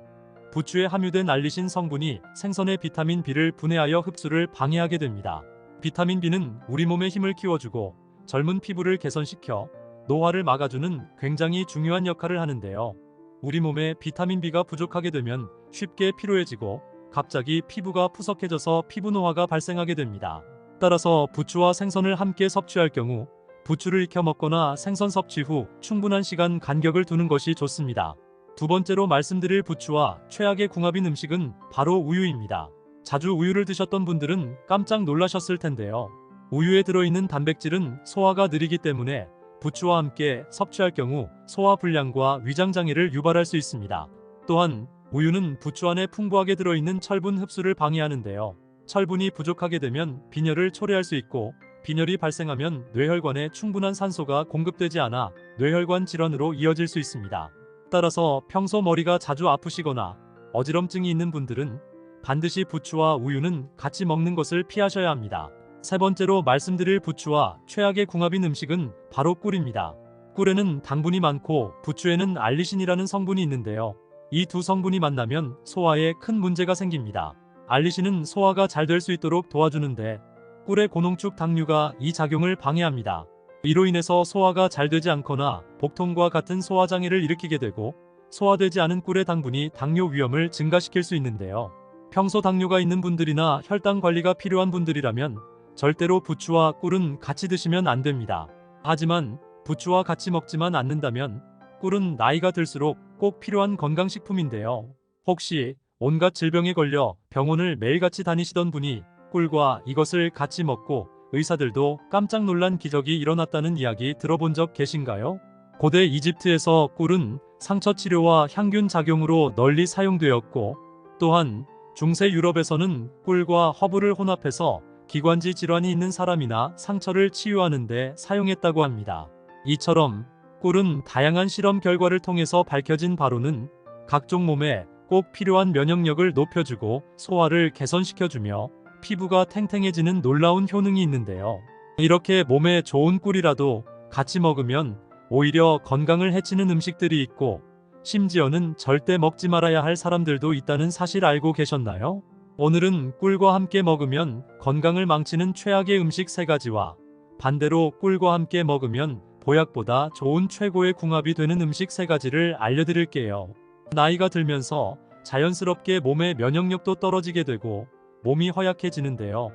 부추에 함유된 알리신 성분이 생선의 비타민 B를 분해하여 흡수를 방해하게 됩니다. 비타민 B는 우리 몸의 힘을 키워주고 젊은 피부를 개선시켜 노화를 막아주는 굉장히 중요한 역할을 하는데요. 우리 몸에 비타민 B가 부족하게 되면 쉽게 피로해지고 갑자기 피부가 푸석해져서 피부 노화가 발생하게 됩니다. 따라서 부추와 생선을 함께 섭취할 경우 부추를 익혀 먹거나 생선 섭취 후 충분한 시간 간격을 두는 것이 좋습니다. 두 번째로 말씀드릴 부추와 최악의 궁합인 음식은 바로 우유입니다. 자주 우유를 드셨던 분들은 깜짝 놀라셨을 텐데요. 우유에 들어있는 단백질은 소화가 느리기 때문에 부추와 함께 섭취할 경우 소화 불량과 위장 장애를 유발할 수 있습니다. 또한 우유는 부추 안에 풍부하게 들어있는 철분 흡수를 방해하는데요. 철분이 부족하게 되면 빈혈을 초래할 수 있고 빈혈이 발생하면 뇌혈관에 충분한 산소가 공급되지 않아 뇌혈관 질환으로 이어질 수 있습니다. 따라서 평소 머리가 자주 아프시거나 어지럼증이 있는 분들은 반드시 부추와 우유는 같이 먹는 것을 피하셔야 합니다. 세 번째로 말씀드릴 부추와 최악의 궁합인 음식은 바로 꿀입니다. 꿀에는 당분이 많고 부추에는 알리신이라는 성분이 있는데요. 이 두 성분이 만나면 소화에 큰 문제가 생깁니다. 알리신은 소화가 잘 될 수 있도록 도와주는데 꿀의 고농축 당류가 이 작용을 방해합니다. 이로 인해서 소화가 잘 되지 않거나 복통과 같은 소화장애를 일으키게 되고 소화되지 않은 꿀의 당분이 당뇨 위험을 증가시킬 수 있는데요. 평소 당뇨가 있는 분들이나 혈당 관리가 필요한 분들이라면 절대로 부추와 꿀은 같이 드시면 안 됩니다. 하지만 부추와 같이 먹지만 않는다면 꿀은 나이가 들수록 꼭 필요한 건강식품인데요. 혹시 온갖 질병에 걸려 병원을 매일같이 다니시던 분이 꿀과 이것을 같이 먹고 의사들도 깜짝 놀란 기적이 일어났다는 이야기 들어본 적 계신가요? 고대 이집트에서 꿀은 상처 치료와 향균 작용으로 널리 사용되었고 또한 중세 유럽에서는 꿀과 허브를 혼합해서 기관지 질환이 있는 사람이나 상처를 치유하는 데 사용했다고 합니다. 이처럼 꿀은 다양한 실험 결과를 통해서 밝혀진 바로는 각종 몸에 꼭 필요한 면역력을 높여주고 소화를 개선시켜주며 피부가 탱탱해지는 놀라운 효능이 있는데요. 이렇게 몸에 좋은 꿀이라도 같이 먹으면 오히려 건강을 해치는 음식들이 있고 심지어는 절대 먹지 말아야 할 사람들도 있다는 사실 알고 계셨나요? 오늘은 꿀과 함께 먹으면 건강을 망치는 최악의 음식 3가지와 반대로 꿀과 함께 먹으면 보약보다 좋은 최고의 궁합이 되는 음식 3가지를 알려드릴게요. 나이가 들면서 자연스럽게 몸의 면역력도 떨어지게 되고 몸이 허약해지는데요.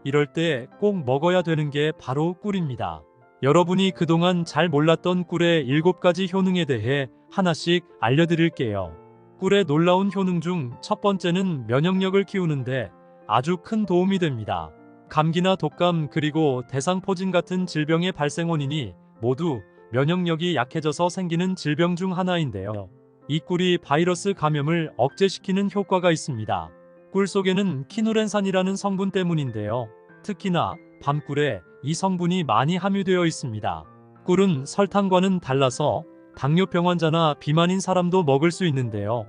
이럴 때 꼭 먹어야 되는 게 바로 꿀입니다. 여러분이 그동안 잘 몰랐던 꿀의 7가지 효능에 대해 하나씩 알려드릴게요. 꿀의 놀라운 효능 중 첫 번째는 면역력을 키우는데 아주 큰 도움이 됩니다. 감기나 독감 그리고 대상포진 같은 질병의 발생 원인이 모두 면역력이 약해져서 생기는 질병 중 하나인데요. 이 꿀이 바이러스 감염을 억제시키는 효과가 있습니다. 꿀 속에는 키누렌산이라는 성분 때문인데요. 특히나 밤꿀에 이 성분이 많이 함유되어 있습니다. 꿀은 설탕과는 달라서 당뇨병 환자나 비만인 사람도 먹을 수 있는데요.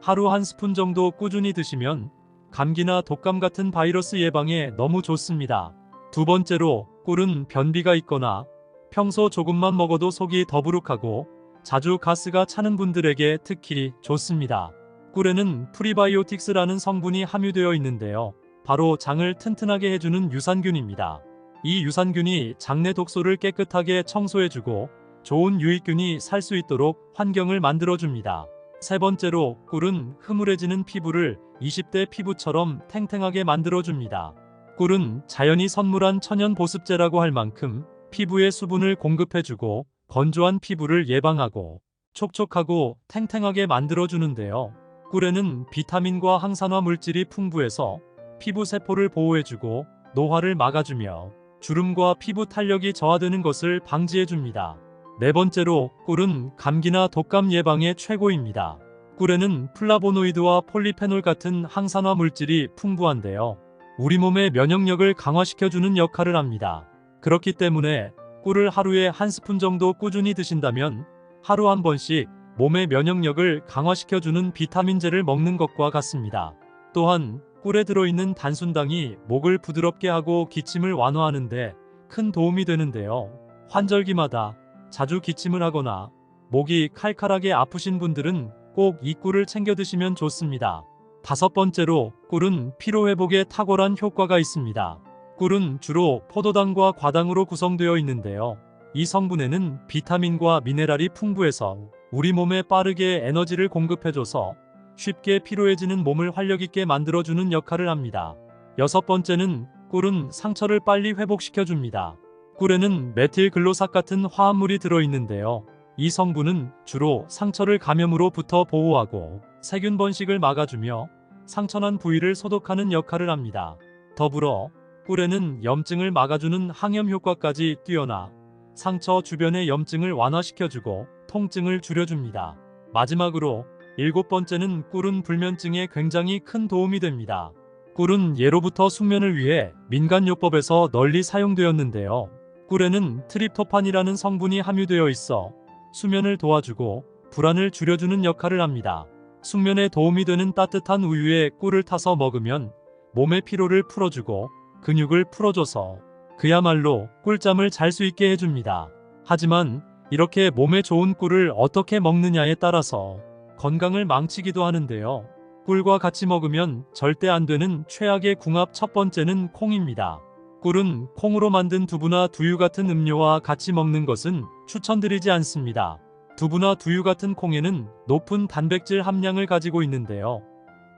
하루 1스푼 정도 꾸준히 드시면 감기나 독감 같은 바이러스 예방에 너무 좋습니다. 두 번째로 꿀은 변비가 있거나 평소 조금만 먹어도 속이 더부룩하고 자주 가스가 차는 분들에게 특히 좋습니다. 꿀에는 프리바이오틱스라는 성분이 함유되어 있는데요. 바로 장을 튼튼하게 해주는 유산균입니다. 이 유산균이 장내 독소를 깨끗하게 청소해주고 좋은 유익균이 살 수 있도록 환경을 만들어줍니다. 세 번째로 꿀은 흐물해지는 피부를 20대 피부처럼 탱탱하게 만들어줍니다. 꿀은 자연이 선물한 천연 보습제라고 할 만큼 피부에 수분을 공급해주고 건조한 피부를 예방하고 촉촉하고 탱탱하게 만들어주는데요. 꿀에는 비타민과 항산화 물질이 풍부해서 피부 세포를 보호해주고 노화를 막아주며 주름과 피부 탄력이 저하되는 것을 방지해줍니다. 네 번째로 꿀은 감기나 독감 예방에 최고입니다. 꿀에는 플라보노이드와 폴리페놀 같은 항산화 물질이 풍부한데요. 우리 몸의 면역력을 강화시켜주는 역할을 합니다. 그렇기 때문에 꿀을 하루에 1스푼 정도 꾸준히 드신다면 하루 한 번씩 몸의 면역력을 강화시켜주는 비타민제를 먹는 것과 같습니다. 또한 꿀에 들어있는 단순당이 목을 부드럽게 하고 기침을 완화하는데 큰 도움이 되는데요. 환절기마다 자주 기침을 하거나 목이 칼칼하게 아프신 분들은 꼭 이 꿀을 챙겨 드시면 좋습니다. 다섯 번째로 꿀은 피로회복에 탁월한 효과가 있습니다. 꿀은 주로 포도당과 과당으로 구성되어 있는데요. 이 성분에는 비타민과 미네랄이 풍부해서 우리 몸에 빠르게 에너지를 공급해줘서 쉽게 피로해지는 몸을 활력있게 만들어주는 역할을 합니다. 여섯 번째는 꿀은 상처를 빨리 회복시켜줍니다. 꿀에는 메틸글로삭 같은 화합물이 들어있는데요. 이 성분은 주로 상처를 감염으로부터 보호하고 세균 번식을 막아주며 상처난 부위를 소독하는 역할을 합니다. 더불어 꿀에는 염증을 막아주는 항염 효과까지 뛰어나 상처 주변의 염증을 완화시켜주고 통증을 줄여줍니다. 마지막으로 7번째는 꿀은 불면증에 굉장히 큰 도움이 됩니다. 꿀은 예로부터 숙면을 위해 민간요법에서 널리 사용되었는데요. 꿀에는 트립토판이라는 성분이 함유되어 있어 수면을 도와주고 불안을 줄여주는 역할을 합니다. 숙면에 도움이 되는 따뜻한 우유에 꿀을 타서 먹으면 몸의 피로를 풀어주고 근육을 풀어줘서 그야말로 꿀잠을 잘 수 있게 해줍니다. 하지만 이렇게 몸에 좋은 꿀을 어떻게 먹느냐에 따라서 건강을 망치기도 하는데요. 꿀과 같이 먹으면 절대 안 되는 최악의 궁합 첫 번째는 콩입니다. 꿀은 콩으로 만든 두부나 두유 같은 음료와 같이 먹는 것은 추천드리지 않습니다. 두부나 두유 같은 콩에는 높은 단백질 함량을 가지고 있는데요.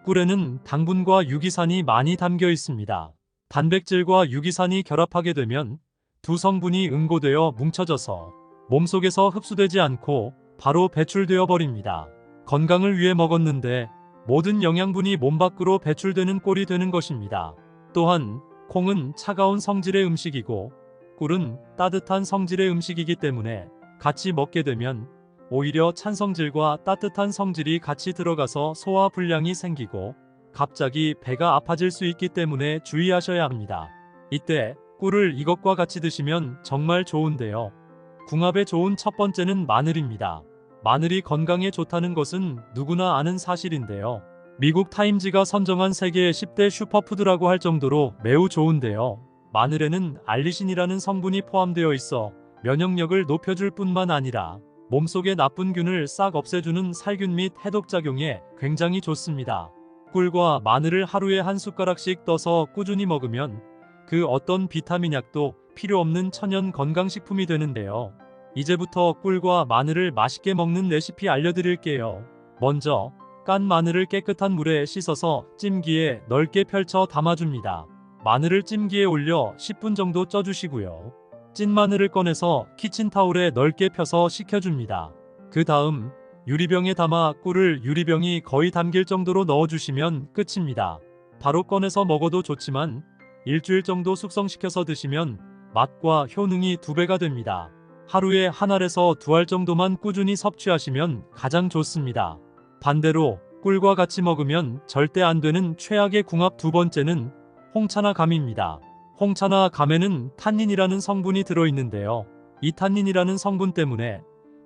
꿀에는 당분과 유기산이 많이 담겨 있습니다. 단백질과 유기산이 결합하게 되면 두 성분이 응고되어 뭉쳐져서 몸속에서 흡수되지 않고 바로 배출되어 버립니다. 건강을 위해 먹었는데 모든 영양분이 몸 밖으로 배출되는 꼴이 되는 것입니다. 또한 콩은 차가운 성질의 음식이고 꿀은 따뜻한 성질의 음식이기 때문에 같이 먹게 되면 오히려 찬 성질과 따뜻한 성질이 같이 들어가서 소화 불량이 생기고 갑자기 배가 아파질 수 있기 때문에 주의하셔야 합니다. 이때 꿀을 이것과 같이 드시면 정말 좋은데요. 궁합에 좋은 첫 번째는 마늘입니다. 마늘이 건강에 좋다는 것은 누구나 아는 사실인데요. 미국 타임지가 선정한 세계의 10대 슈퍼푸드라고 할 정도로 매우 좋은데요. 마늘에는 알리신이라는 성분이 포함되어 있어 면역력을 높여줄 뿐만 아니라 몸속의 나쁜 균을 싹 없애주는 살균 및 해독작용에 굉장히 좋습니다. 꿀과 마늘을 하루에 한 숟가락씩 떠서 꾸준히 먹으면 그 어떤 비타민 약도 필요 없는 천연 건강식품이 되는데요. 이제부터 꿀과 마늘을 맛있게 먹는 레시피 알려드릴게요. 먼저 깐 마늘을 깨끗한 물에 씻어서 찜기에 넓게 펼쳐 담아줍니다. 마늘을 찜기에 올려 10분 정도 쪄주시고요. 찐 마늘을 꺼내서 키친타올에 넓게 펴서 식혀줍니다. 그 다음 유리병에 담아 꿀을 유리병이 거의 담길 정도로 넣어주시면 끝입니다. 바로 꺼내서 먹어도 좋지만 일주일 정도 숙성시켜서 드시면 맛과 효능이 2배가 됩니다. 하루에 한 알에서 2알 정도만 꾸준히 섭취하시면 가장 좋습니다. 반대로 꿀과 같이 먹으면 절대 안 되는 최악의 궁합 두 번째는 홍차나 감입니다. 홍차나 감에는 탄닌이라는 성분이 들어있는데요. 이 탄닌이라는 성분 때문에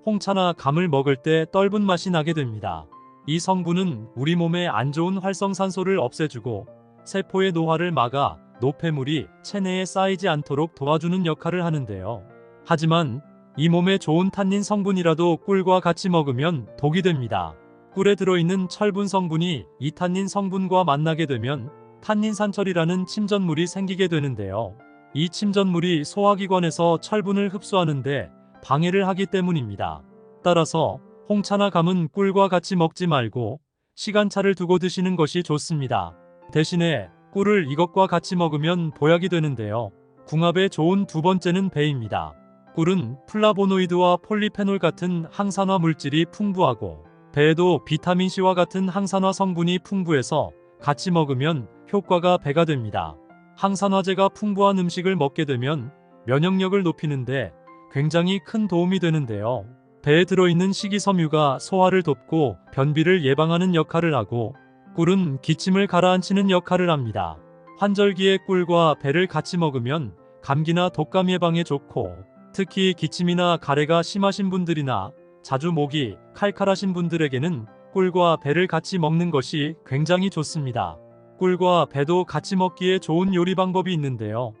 홍차나 감을 먹을 때 떫은 맛이 나게 됩니다. 이 성분은 우리 몸에 안 좋은 활성산소를 없애주고 세포의 노화를 막아 노폐물이 체내에 쌓이지 않도록 도와주는 역할을 하는데요. 하지만 이 몸에 좋은 탄닌 성분이라도 꿀과 같이 먹으면 독이 됩니다. 꿀에 들어있는 철분 성분이 이 탄닌 성분과 만나게 되면 탄닌산철이라는 침전물이 생기게 되는데요. 이 침전물이 소화기관에서 철분을 흡수하는데 방해를 하기 때문입니다. 따라서 홍차나 감은 꿀과 같이 먹지 말고 시간차를 두고 드시는 것이 좋습니다. 대신에 꿀을 이것과 같이 먹으면 보약이 되는데요. 궁합에 좋은 두 번째는 배입니다. 꿀은 플라보노이드와 폴리페놀 같은 항산화 물질이 풍부하고 배에도 비타민C와 같은 항산화 성분이 풍부해서 같이 먹으면 효과가 배가 됩니다. 항산화제가 풍부한 음식을 먹게 되면 면역력을 높이는데 굉장히 큰 도움이 되는데요. 배에 들어있는 식이섬유가 소화를 돕고 변비를 예방하는 역할을 하고 꿀은 기침을 가라앉히는 역할을 합니다. 환절기에 꿀과 배를 같이 먹으면 감기나 독감 예방에 좋고 특히 기침이나 가래가 심하신 분들이나 자주 목이 칼칼하신 분들에게는 꿀과 배를 같이 먹는 것이 굉장히 좋습니다. 꿀과 배도 같이 먹기에 좋은 요리 방법이 있는데요.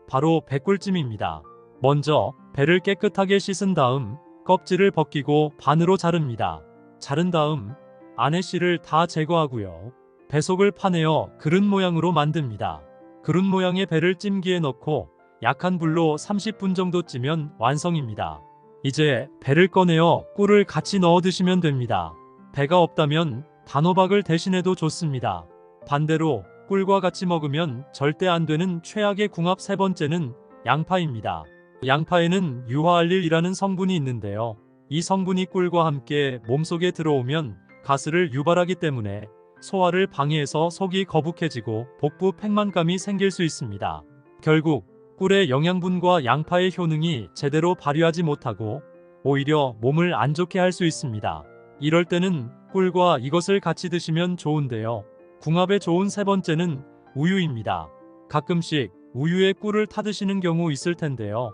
바로 배꿀찜입니다. 먼저 배를 깨끗하게 씻은 다음 껍질을 벗기고 반으로 자릅니다. 자른 다음 안의 씨를 다 제거하고요. 배 속을 파내어 그릇 모양으로 만듭니다. 그릇 모양의 배를 찜기에 넣고 약한 불로 30분 정도 찌면 완성입니다. 이제 배를 꺼내어 꿀을 같이 넣어 드시면 됩니다. 배가 없다면 단호박을 대신해도 좋습니다. 반대로 꿀과 같이 먹으면 절대 안 되는 최악의 궁합 세 번째는 양파입니다. 양파에는 유화알릴이라는 성분이 있는데요. 이 성분이 꿀과 함께 몸속에 들어오면 가스를 유발하기 때문에 소화를 방해해서 속이 거북해지고 복부 팽만감이 생길 수 있습니다. 결국 꿀의 영양분과 양파의 효능이 제대로 발휘하지 못하고 오히려 몸을 안 좋게 할 수 있습니다. 이럴 때는 꿀과 이것을 같이 드시면 좋은데요. 궁합에 좋은 세 번째는 우유입니다. 가끔씩 우유에 꿀을 타드시는 경우 있을 텐데요.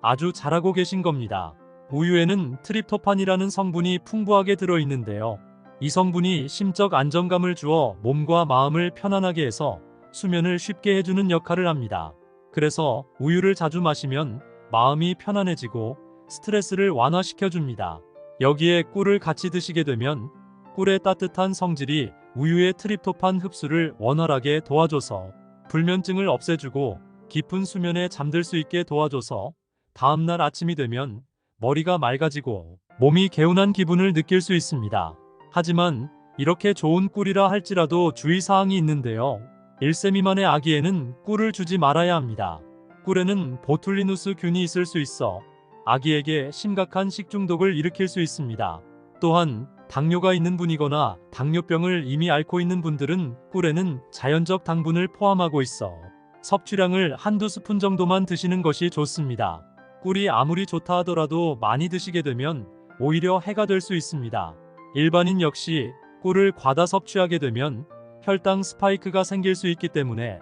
아주 잘하고 계신 겁니다. 우유에는 트립토판이라는 성분이 풍부하게 들어있는데요. 이 성분이 심적 안정감을 주어 몸과 마음을 편안하게 해서 수면을 쉽게 해주는 역할을 합니다. 그래서 우유를 자주 마시면 마음이 편안해지고 스트레스를 완화시켜줍니다. 여기에 꿀을 같이 드시게 되면 꿀의 따뜻한 성질이 우유의 트립토판 흡수를 원활하게 도와줘서 불면증을 없애주고 깊은 수면에 잠들 수 있게 도와줘서 다음날 아침이 되면 머리가 맑아지고 몸이 개운한 기분을 느낄 수 있습니다. 하지만 이렇게 좋은 꿀이라 할지라도 주의사항이 있는데요. 1세 미만의 아기에는 꿀을 주지 말아야 합니다. 꿀에는 보툴리누스 균이 있을 수 있어 아기에게 심각한 식중독을 일으킬 수 있습니다. 또한 당뇨가 있는 분이거나 당뇨병을 이미 앓고 있는 분들은 꿀에는 자연적 당분을 포함하고 있어 섭취량을 한두 스푼 정도만 드시는 것이 좋습니다. 꿀이 아무리 좋다 하더라도 많이 드시게 되면 오히려 해가 될 수 있습니다. 일반인 역시 꿀을 과다 섭취하게 되면 혈당 스파이크가 생길 수 있기 때문에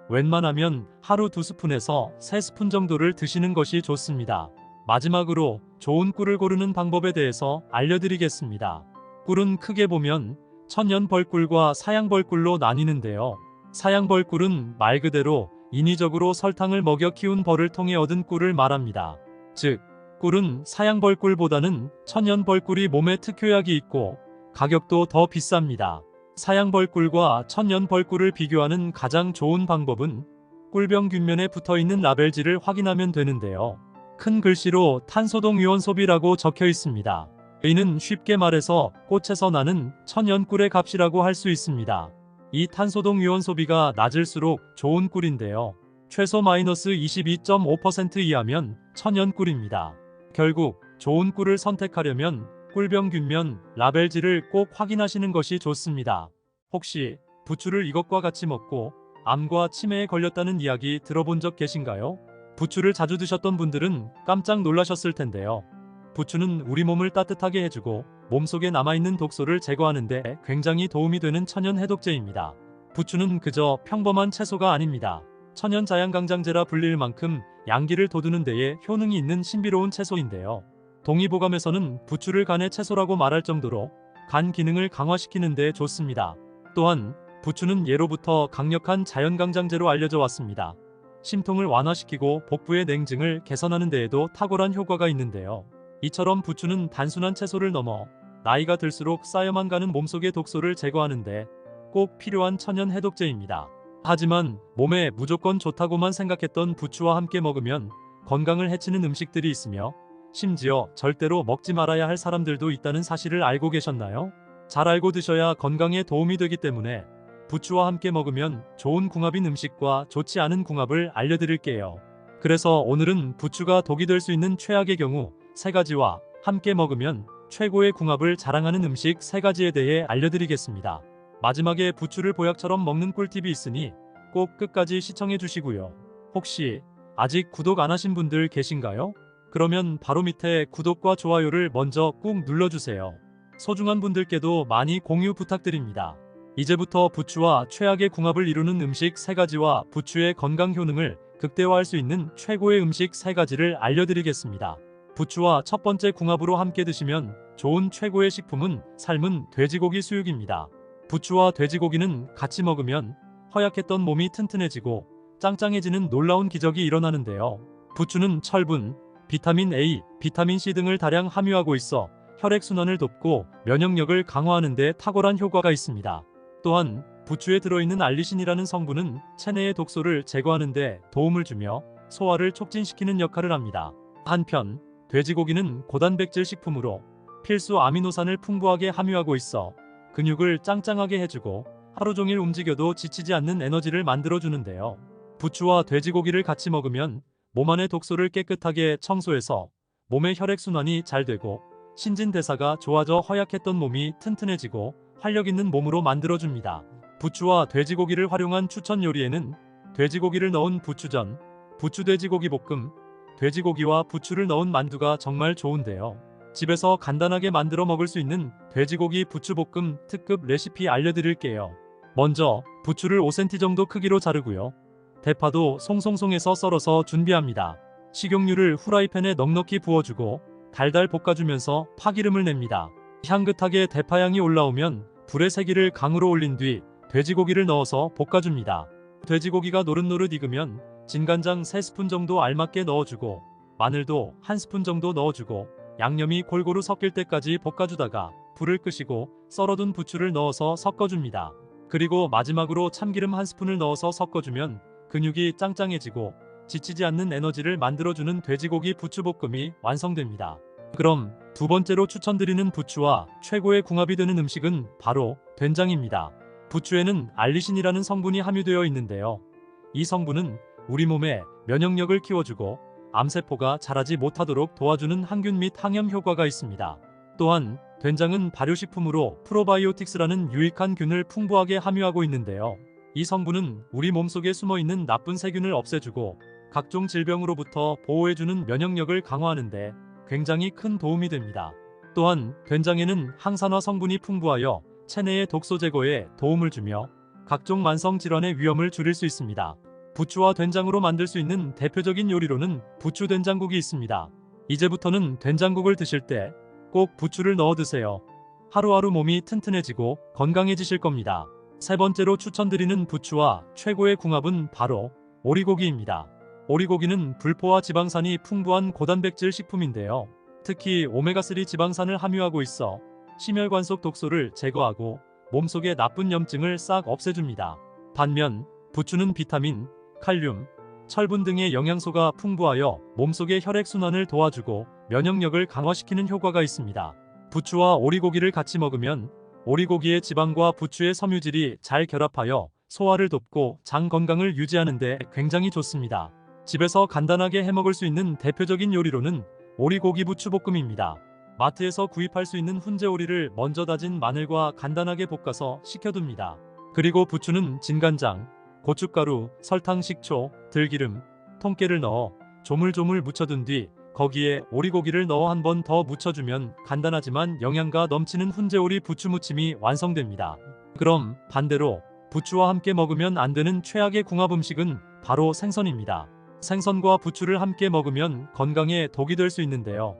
웬만하면 하루 2스푼에서 3스푼 정도를 드시는 것이 좋습니다. 마지막으로 좋은 꿀을 고르는 방법에 대해서 알려드리겠습니다. 꿀은 크게 보면 천연벌꿀과 사양벌꿀로 나뉘는데요. 사양벌꿀은 말 그대로 인위적으로 설탕을 먹여 키운 벌을 통해 얻은 꿀을 말합니다. 즉, 꿀은 사양벌꿀보다는 천연벌꿀이 몸에 특효약이 있고 가격도 더 비쌉니다. 사양벌꿀과 천연벌꿀을 비교하는 가장 좋은 방법은 꿀병 균면에 붙어있는 라벨지를 확인하면 되는데요. 큰 글씨로 탄소동 유원소비라고 적혀 있습니다. 이는 쉽게 말해서 꽃에서 나는 천연꿀의 값이라고 할 수 있습니다. 이 탄소동 유원소비가 낮을수록 좋은 꿀인데요. 최소 마이너스 22.5% 이하면 천연꿀입니다. 결국 좋은 꿀을 선택하려면 꿀병 균면, 라벨지를 꼭 확인하시는 것이 좋습니다. 혹시 부추를 이것과 같이 먹고 암과 치매에 걸렸다는 이야기 들어본 적 계신가요? 부추를 자주 드셨던 분들은 깜짝 놀라셨을 텐데요. 부추는 우리 몸을 따뜻하게 해주고 몸속에 남아있는 독소를 제거하는 데 굉장히 도움이 되는 천연 해독제입니다. 부추는 그저 평범한 채소가 아닙니다. 천연 자양강장제라 불릴 만큼 양기를 돋우는 데에 효능이 있는 신비로운 채소인데요. 동의보감에서는 부추를 간의 채소라고 말할 정도로 간 기능을 강화시키는 데 좋습니다. 또한 부추는 예로부터 강력한 자연강장제로 알려져 왔습니다. 심통을 완화시키고 복부의 냉증을 개선하는 데에도 탁월한 효과가 있는데요. 이처럼 부추는 단순한 채소를 넘어 나이가 들수록 쌓여만 가는 몸속의 독소를 제거하는데 꼭 필요한 천연 해독제입니다. 하지만 몸에 무조건 좋다고만 생각했던 부추와 함께 먹으면 건강을 해치는 음식들이 있으며 심지어 절대로 먹지 말아야 할 사람들도 있다는 사실을 알고 계셨나요? 잘 알고 드셔야 건강에 도움이 되기 때문에 부추와 함께 먹으면 좋은 궁합인 음식과 좋지 않은 궁합을 알려드릴게요. 그래서 오늘은 부추가 독이 될 수 있는 최악의 경우 3가지와 함께 먹으면 최고의 궁합을 자랑하는 음식 3가지에 대해 알려드리겠습니다. 마지막에 부추를 보약처럼 먹는 꿀팁이 있으니 꼭 끝까지 시청해 주시고요. 혹시 아직 구독 안 하신 분들 계신가요? 그러면 바로 밑에 구독과 좋아요를 먼저 꾹 눌러주세요. 소중한 분들께도 많이 공유 부탁드립니다. 이제부터 부추와 최악의 궁합을 이루는 음식 3가지와 부추의 건강 효능을 극대화할 수 있는 최고의 음식 3가지를 알려드리겠습니다. 부추와 첫 번째 궁합으로 함께 드시면 좋은 최고의 식품은 삶은 돼지고기 수육입니다. 부추와 돼지고기는 같이 먹으면 허약했던 몸이 튼튼해지고 짱짱해지는 놀라운 기적이 일어나는데요. 부추는 철분, 비타민 A, 비타민 C 등을 다량 함유하고 있어 혈액순환을 돕고 면역력을 강화하는 데 탁월한 효과가 있습니다. 또한 부추에 들어있는 알리신이라는 성분은 체내의 독소를 제거하는 데 도움을 주며 소화를 촉진시키는 역할을 합니다. 한편 돼지고기는 고단백질 식품으로 필수 아미노산을 풍부하게 함유하고 있어 근육을 짱짱하게 해주고 하루 종일 움직여도 지치지 않는 에너지를 만들어주는데요. 부추와 돼지고기를 같이 먹으면 몸 안의 독소를 깨끗하게 청소해서 몸의 혈액순환이 잘 되고 신진대사가 좋아져 허약했던 몸이 튼튼해지고 활력 있는 몸으로 만들어줍니다. 부추와 돼지고기를 활용한 추천 요리에는 돼지고기를 넣은 부추전, 부추돼지고기 볶음, 돼지고기와 부추를 넣은 만두가 정말 좋은데요. 집에서 간단하게 만들어 먹을 수 있는 돼지고기 부추볶음 특급 레시피 알려드릴게요. 먼저 부추를 5cm 정도 크기로 자르고요. 대파도 송송송해서 썰어서 준비합니다. 식용유를 후라이팬에 넉넉히 부어주고 달달 볶아주면서 파기름을 냅니다. 향긋하게 대파향이 올라오면 불의 세기를 강으로 올린 뒤 돼지고기를 넣어서 볶아줍니다. 돼지고기가 노릇노릇 익으면 진간장 3스푼 정도 알맞게 넣어주고 마늘도 1스푼 정도 넣어주고 양념이 골고루 섞일 때까지 볶아주다가 불을 끄시고 썰어둔 부추를 넣어서 섞어줍니다. 그리고 마지막으로 참기름 1스푼을 넣어서 섞어주면 근육이 짱짱해지고 지치지 않는 에너지를 만들어주는 돼지고기 부추볶음이 완성됩니다. 그럼 두 번째로 추천드리는 부추와 최고의 궁합이 되는 음식은 바로 된장입니다. 부추에는 알리신이라는 성분이 함유되어 있는데요. 이 성분은 우리 몸의 면역력을 키워주고 암세포가 자라지 못하도록 도와주는 항균 및 항염 효과가 있습니다. 또한 된장은 발효식품으로 프로바이오틱스라는 유익한 균을 풍부하게 함유하고 있는데요. 이 성분은 우리 몸속에 숨어있는 나쁜 세균을 없애주고 각종 질병으로부터 보호해주는 면역력을 강화하는데 굉장히 큰 도움이 됩니다. 또한 된장에는 항산화 성분이 풍부하여 체내의 독소 제거에 도움을 주며 각종 만성 질환의 위험을 줄일 수 있습니다. 부추와 된장으로 만들 수 있는 대표적인 요리로는 부추 된장국이 있습니다. 이제부터는 된장국을 드실 때 꼭 부추를 넣어 드세요. 하루하루 몸이 튼튼해지고 건강해지실 겁니다. 세 번째로 추천드리는 부추와 최고의 궁합은 바로 오리고기입니다. 오리고기는 불포화 지방산이 풍부한 고단백질 식품인데요. 특히 오메가3 지방산을 함유하고 있어 심혈관 속 독소를 제거하고 몸속의 나쁜 염증을 싹 없애줍니다. 반면 부추는 비타민, 칼륨, 철분 등의 영양소가 풍부하여 몸속의 혈액순환을 도와주고 면역력을 강화시키는 효과가 있습니다. 부추와 오리고기를 같이 먹으면 오리고기의 지방과 부추의 섬유질이 잘 결합하여 소화를 돕고 장 건강을 유지하는 데 굉장히 좋습니다. 집에서 간단하게 해먹을 수 있는 대표적인 요리로는 오리고기 부추볶음입니다. 마트에서 구입할 수 있는 훈제오리를 먼저 다진 마늘과 간단하게 볶아서 식혀둡니다. 그리고 부추는 진간장, 고춧가루, 설탕, 식초, 들기름, 통깨를 넣어 조물조물 묻혀둔 뒤 거기에 오리고기를 넣어 한 번 더 묻혀주면 간단하지만 영양가 넘치는 훈제오리 부추무침이 완성됩니다. 그럼 반대로 부추와 함께 먹으면 안 되는 최악의 궁합 음식은 바로 생선입니다. 생선과 부추를 함께 먹으면 건강에 독이 될 수 있는데요.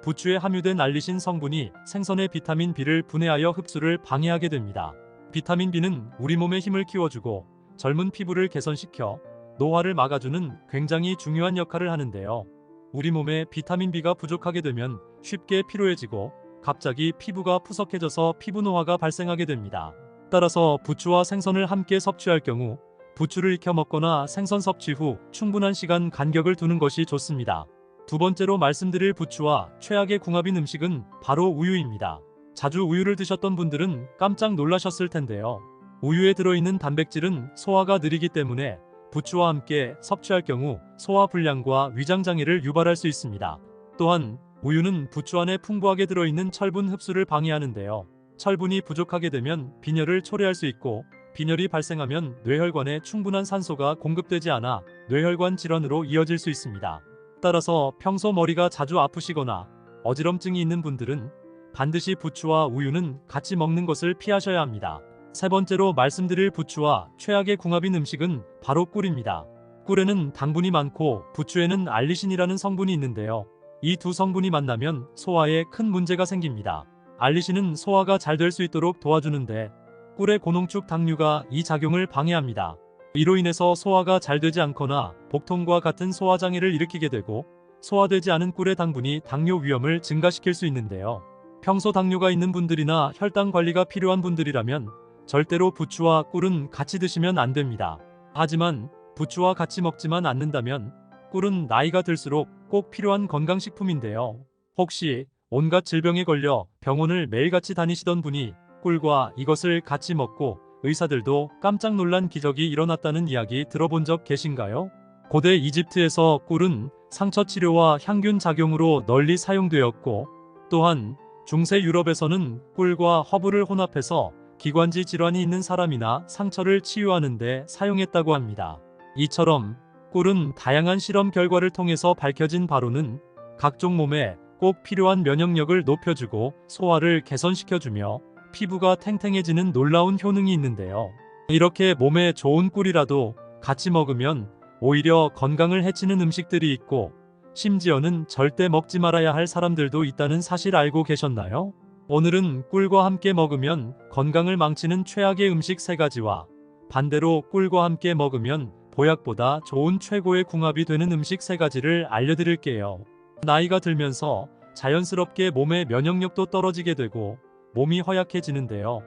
부추에 함유된 알리신 성분이 생선의 비타민 B를 분해하여 흡수를 방해하게 됩니다. 비타민 B는 우리 몸의 힘을 키워주고 젊은 피부를 개선시켜 노화를 막아주는 굉장히 중요한 역할을 하는데요. 우리 몸에 비타민 B가 부족하게 되면 쉽게 피로해지고 갑자기 피부가 푸석해져서 피부 노화가 발생하게 됩니다. 따라서 부추와 생선을 함께 섭취할 경우 부추를 익혀 먹거나 생선 섭취 후 충분한 시간 간격을 두는 것이 좋습니다. 두 번째로 말씀드릴 부추와 최악의 궁합인 음식은 바로 우유입니다. 자주 우유를 드셨던 분들은 깜짝 놀라셨을 텐데요. 우유에 들어있는 단백질은 소화가 느리기 때문에 부추와 함께 섭취할 경우 소화 불량과 위장 장애를 유발할 수 있습니다. 또한 우유는 부추 안에 풍부하게 들어있는 철분 흡수를 방해하는데요. 철분이 부족하게 되면 빈혈을 초래할 수 있고 빈혈이 발생하면 뇌혈관에 충분한 산소가 공급되지 않아 뇌혈관 질환으로 이어질 수 있습니다. 따라서 평소 머리가 자주 아프시거나 어지럼증이 있는 분들은 반드시 부추와 우유는 같이 먹는 것을 피하셔야 합니다. 세 번째로 말씀드릴 부추와 최악의 궁합인 음식은 바로 꿀입니다. 꿀에는 당분이 많고 부추에는 알리신이라는 성분이 있는데요. 이 두 성분이 만나면 소화에 큰 문제가 생깁니다. 알리신은 소화가 잘 될 수 있도록 도와주는데 꿀의 고농축 당류가 이 작용을 방해합니다. 이로 인해서 소화가 잘 되지 않거나 복통과 같은 소화장애를 일으키게 되고 소화되지 않은 꿀의 당분이 당뇨 위험을 증가시킬 수 있는데요. 평소 당뇨가 있는 분들이나 혈당 관리가 필요한 분들이라면 절대로 부추와 꿀은 같이 드시면 안 됩니다. 하지만 부추와 같이 먹지만 않는다면 꿀은 나이가 들수록 꼭 필요한 건강식품인데요. 혹시 온갖 질병에 걸려 병원을 매일같이 다니시던 분이 꿀과 이것을 같이 먹고 의사들도 깜짝 놀란 기적이 일어났다는 이야기 들어본 적 계신가요? 고대 이집트에서 꿀은 상처 치료와 향균 작용으로 널리 사용되었고 또한 중세 유럽에서는 꿀과 허브를 혼합해서 기관지 질환이 있는 사람이나 상처를 치유하는 데 사용했다고 합니다. 이처럼 꿀은 다양한 실험 결과를 통해서 밝혀진 바로는 각종 몸에 꼭 필요한 면역력을 높여주고 소화를 개선시켜주며 피부가 탱탱해지는 놀라운 효능이 있는데요. 이렇게 몸에 좋은 꿀이라도 같이 먹으면 오히려 건강을 해치는 음식들이 있고 심지어는 절대 먹지 말아야 할 사람들도 있다는 사실 알고 계셨나요? 오늘은 꿀과 함께 먹으면 건강을 망치는 최악의 음식 3가지와 반대로 꿀과 함께 먹으면 보약보다 좋은 최고의 궁합이 되는 음식 3가지를 알려드릴게요. 나이가 들면서 자연스럽게 몸의 면역력도 떨어지게 되고 몸이 허약해지는데요.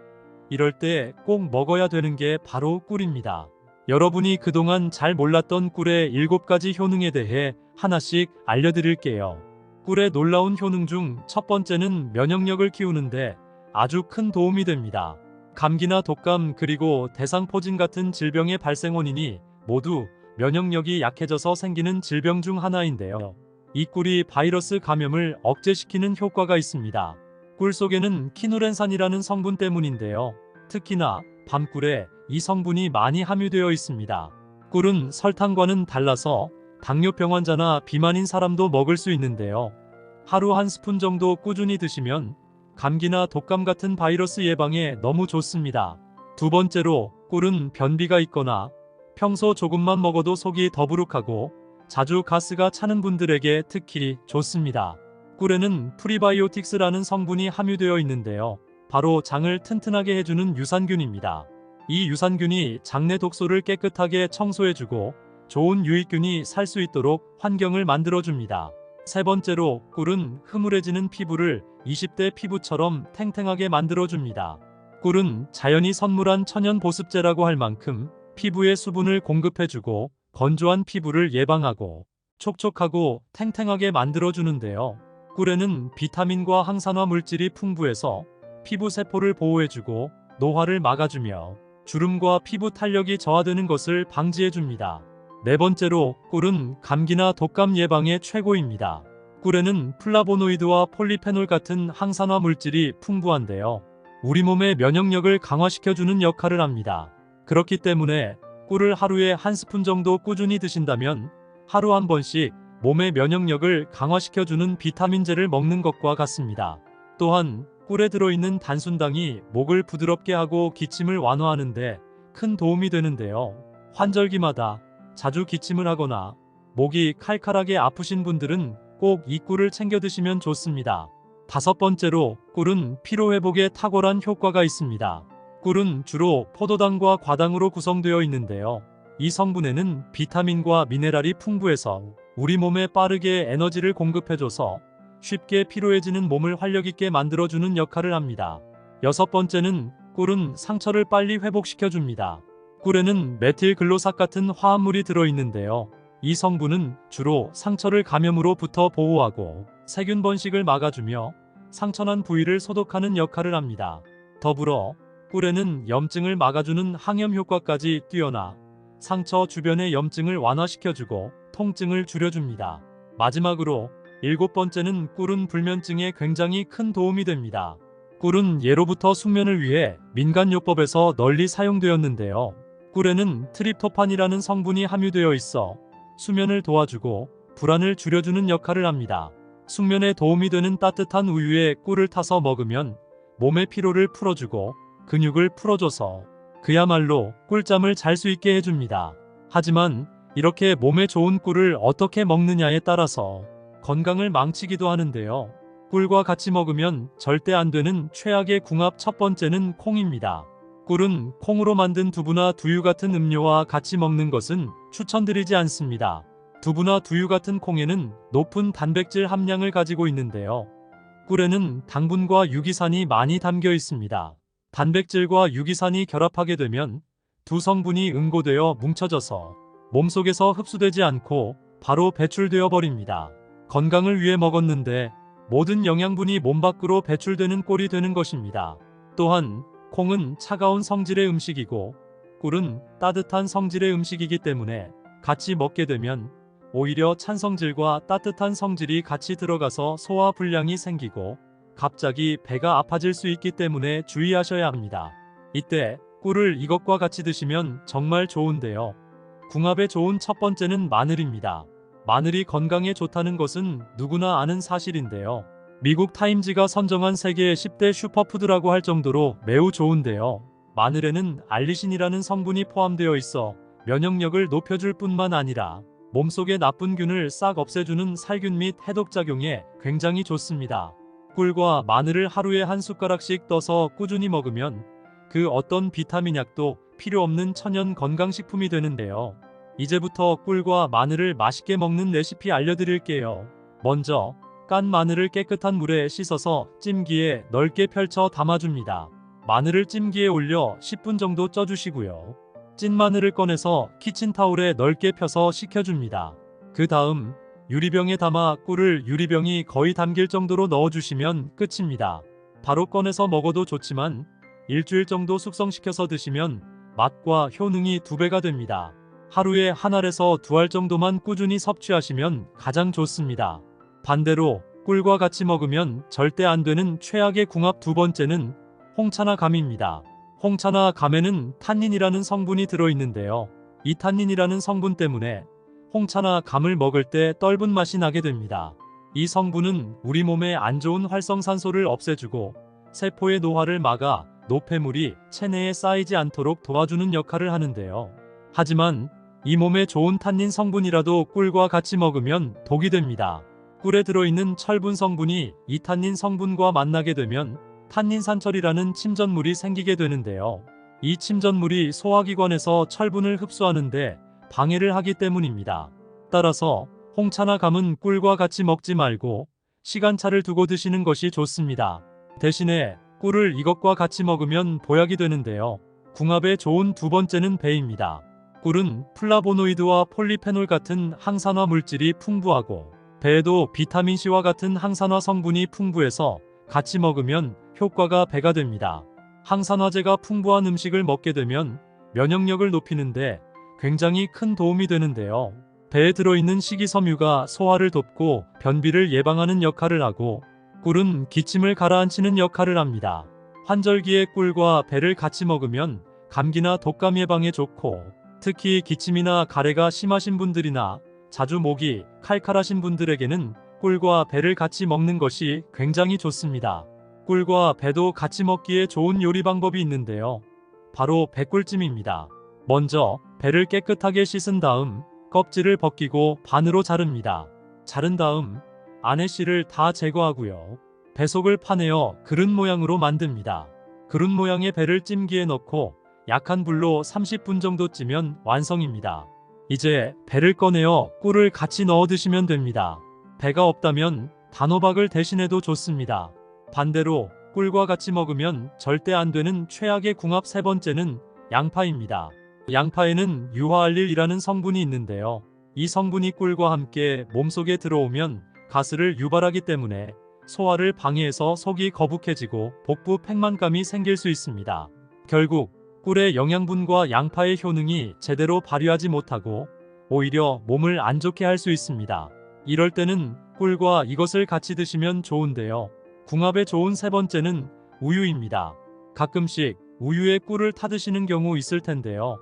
이럴 때 꼭 먹어야 되는 게 바로 꿀입니다. 여러분이 그동안 잘 몰랐던 꿀의 7가지 효능에 대해 하나씩 알려드릴게요. 꿀의 놀라운 효능 중 첫 번째는 면역력을 키우는데 아주 큰 도움이 됩니다. 감기나 독감 그리고 대상포진 같은 질병의 발생 원인이 모두 면역력이 약해져서 생기는 질병 중 하나인데요. 이 꿀이 바이러스 감염을 억제시키는 효과가 있습니다. 꿀 속에는 키누렌산이라는 성분 때문인데요. 특히나 밤꿀에 이 성분이 많이 함유되어 있습니다. 꿀은 설탕과는 달라서 당뇨병 환자나 비만인 사람도 먹을 수 있는데요. 하루 1스푼 정도 꾸준히 드시면 감기나 독감 같은 바이러스 예방에 너무 좋습니다. 두 번째로 꿀은 변비가 있거나 평소 조금만 먹어도 속이 더부룩하고 자주 가스가 차는 분들에게 특히 좋습니다. 꿀에는 프리바이오틱스라는 성분이 함유되어 있는데요. 바로 장을 튼튼하게 해주는 유산균입니다. 이 유산균이 장내 독소를 깨끗하게 청소해주고 좋은 유익균이 살 수 있도록 환경을 만들어줍니다. 세 번째로 꿀은 흐물해지는 피부를 20대 피부처럼 탱탱하게 만들어줍니다. 꿀은 자연이 선물한 천연 보습제라고 할 만큼 피부에 수분을 공급해주고 건조한 피부를 예방하고 촉촉하고 탱탱하게 만들어주는데요. 꿀에는 비타민과 항산화 물질이 풍부해서 피부 세포를 보호해주고 노화를 막아주며 주름과 피부 탄력이 저하되는 것을 방지해줍니다. 네 번째로 꿀은 감기나 독감 예방에 최고입니다. 꿀에는 플라보노이드와 폴리페놀 같은 항산화 물질이 풍부한데요. 우리 몸의 면역력을 강화시켜주는 역할을 합니다. 그렇기 때문에 꿀을 하루에 한 스푼 정도 꾸준히 드신다면 하루 한 번씩 몸의 면역력을 강화시켜주는 비타민제를 먹는 것과 같습니다. 또한 꿀에 들어있는 단순당이 목을 부드럽게 하고 기침을 완화하는데 큰 도움이 되는데요. 환절기마다 자주 기침을 하거나 목이 칼칼하게 아프신 분들은 꼭 이 꿀을 챙겨 드시면 좋습니다. 다섯 번째로 꿀은 피로회복에 탁월한 효과가 있습니다. 꿀은 주로 포도당과 과당으로 구성되어 있는데요. 이 성분에는 비타민과 미네랄이 풍부해서 우리 몸에 빠르게 에너지를 공급해줘서 쉽게 피로해지는 몸을 활력있게 만들어주는 역할을 합니다. 여섯 번째는 꿀은 상처를 빨리 회복시켜줍니다. 꿀에는 메틸글로삭 같은 화합물이 들어있는데요. 이 성분은 주로 상처를 감염으로부터 보호하고 세균 번식을 막아주며 상처난 부위를 소독하는 역할을 합니다. 더불어 꿀에는 염증을 막아주는 항염 효과까지 뛰어나 상처 주변의 염증을 완화시켜주고 통증을 줄여줍니다. 마지막으로 일곱 번째는 꿀은 불면증에 굉장히 큰 도움이 됩니다. 꿀은 예로부터 숙면을 위해 민간요법에서 널리 사용되었는데요. 꿀에는 트립토판이라는 성분이 함유되어 있어 수면을 도와주고 불안을 줄여주는 역할을 합니다. 숙면에 도움이 되는 따뜻한 우유에 꿀을 타서 먹으면 몸의 피로를 풀어주고 근육을 풀어줘서 그야말로 꿀잠을 잘 수 있게 해줍니다. 하지만 이렇게 몸에 좋은 꿀을 어떻게 먹느냐에 따라서 건강을 망치기도 하는데요. 꿀과 같이 먹으면 절대 안 되는 최악의 궁합 첫 번째는 콩입니다. 꿀은 콩으로 만든 두부나 두유 같은 음료와 같이 먹는 것은 추천드리지 않습니다. 두부나 두유 같은 콩에는 높은 단백질 함량을 가지고 있는데요. 꿀에는 당분과 유기산이 많이 담겨 있습니다. 단백질과 유기산이 결합하게 되면 두 성분이 응고되어 뭉쳐져서 몸속에서 흡수되지 않고 바로 배출되어 버립니다. 건강을 위해 먹었는데 모든 영양분이 몸 밖으로 배출되는 꼴이 되는 것입니다. 또한 콩은 차가운 성질의 음식이고 꿀은 따뜻한 성질의 음식이기 때문에 같이 먹게 되면 오히려 찬 성질과 따뜻한 성질이 같이 들어가서 소화 불량이 생기고 갑자기 배가 아파질 수 있기 때문에 주의하셔야 합니다. 이때 꿀을 이것과 같이 드시면 정말 좋은데요. 궁합에 좋은 첫 번째는 마늘입니다. 마늘이 건강에 좋다는 것은 누구나 아는 사실인데요. 미국 타임지가 선정한 세계 10대 슈퍼푸드라고 할 정도로 매우 좋은데요. 마늘에는 알리신이라는 성분이 포함되어 있어 면역력을 높여줄 뿐만 아니라 몸속의 나쁜 균을 싹 없애주는 살균 및 해독작용에 굉장히 좋습니다. 꿀과 마늘을 하루에 한 숟가락씩 떠서 꾸준히 먹으면 그 어떤 비타민 약도 필요 없는 천연 건강식품이 되는데요. 이제부터 꿀과 마늘을 맛있게 먹는 레시피 알려드릴게요. 먼저 깐 마늘을 깨끗한 물에 씻어서 찜기에 넓게 펼쳐 담아줍니다. 마늘을 찜기에 올려 10분 정도 쪄주시고요. 찐 마늘을 꺼내서 키친타올에 넓게 펴서 식혀줍니다. 그 다음 유리병에 담아 꿀을 유리병이 거의 담길 정도로 넣어주시면 끝입니다. 바로 꺼내서 먹어도 좋지만 일주일 정도 숙성시켜서 드시면 맛과 효능이 2배가 됩니다. 하루에 한 알에서 2알 정도만 꾸준히 섭취하시면 가장 좋습니다. 반대로 꿀과 같이 먹으면 절대 안 되는 최악의 궁합 두 번째는 홍차나 감입니다. 홍차나 감에는 탄닌이라는 성분이 들어있는데요. 이 탄닌이라는 성분 때문에 홍차나 감을 먹을 때 떫은 맛이 나게 됩니다. 이 성분은 우리 몸에 안 좋은 활성산소를 없애주고 세포의 노화를 막아 노폐물이 체내에 쌓이지 않도록 도와주는 역할을 하는데요. 하지만 이 몸에 좋은 탄닌 성분이라도 꿀과 같이 먹으면 독이 됩니다. 꿀에 들어있는 철분 성분이 이 탄닌 성분과 만나게 되면 탄닌산철이라는 침전물이 생기게 되는데요. 이 침전물이 소화기관에서 철분을 흡수하는데 방해를 하기 때문입니다. 따라서 홍차나 감은 꿀과 같이 먹지 말고 시간차를 두고 드시는 것이 좋습니다. 대신에 꿀을 이것과 같이 먹으면 보약이 되는데요. 궁합에 좋은 두 번째는 배입니다. 꿀은 플라보노이드와 폴리페놀 같은 항산화 물질이 풍부하고 배에도 비타민C와 같은 항산화 성분이 풍부해서 같이 먹으면 효과가 배가 됩니다. 항산화제가 풍부한 음식을 먹게 되면 면역력을 높이는데 굉장히 큰 도움이 되는데요. 배에 들어있는 식이섬유가 소화를 돕고 변비를 예방하는 역할을 하고 꿀은 기침을 가라앉히는 역할을 합니다. 환절기에 꿀과 배를 같이 먹으면 감기나 독감 예방에 좋고 특히 기침이나 가래가 심하신 분들이나 자주 목이 칼칼하신 분들에게는 꿀과 배를 같이 먹는 것이 굉장히 좋습니다. 꿀과 배도 같이 먹기에 좋은 요리 방법이 있는데요. 바로 배꿀찜입니다. 먼저 배를 깨끗하게 씻은 다음 껍질을 벗기고 반으로 자릅니다. 자른 다음 안의 씨를 다 제거하고요. 배 속을 파내어 그릇 모양으로 만듭니다. 그릇 모양의 배를 찜기에 넣고 약한 불로 30분 정도 찌면 완성입니다. 이제 배를 꺼내어 꿀을 같이 넣어 드시면 됩니다. 배가 없다면 단호박을 대신해도 좋습니다. 반대로 꿀과 같이 먹으면 절대 안 되는 최악의 궁합 세 번째는 양파입니다. 양파에는 유화알릴이라는 성분이 있는데요. 이 성분이 꿀과 함께 몸속에 들어오면 가스를 유발하기 때문에 소화를 방해해서 속이 거북해지고 복부 팽만감이 생길 수 있습니다. 결국 꿀의 영양분과 양파의 효능이 제대로 발휘하지 못하고 오히려 몸을 안 좋게 할 수 있습니다. 이럴 때는 꿀과 이것을 같이 드시면 좋은데요. 궁합에 좋은 세 번째는 우유입니다. 가끔씩 우유에 꿀을 타드시는 경우 있을 텐데요.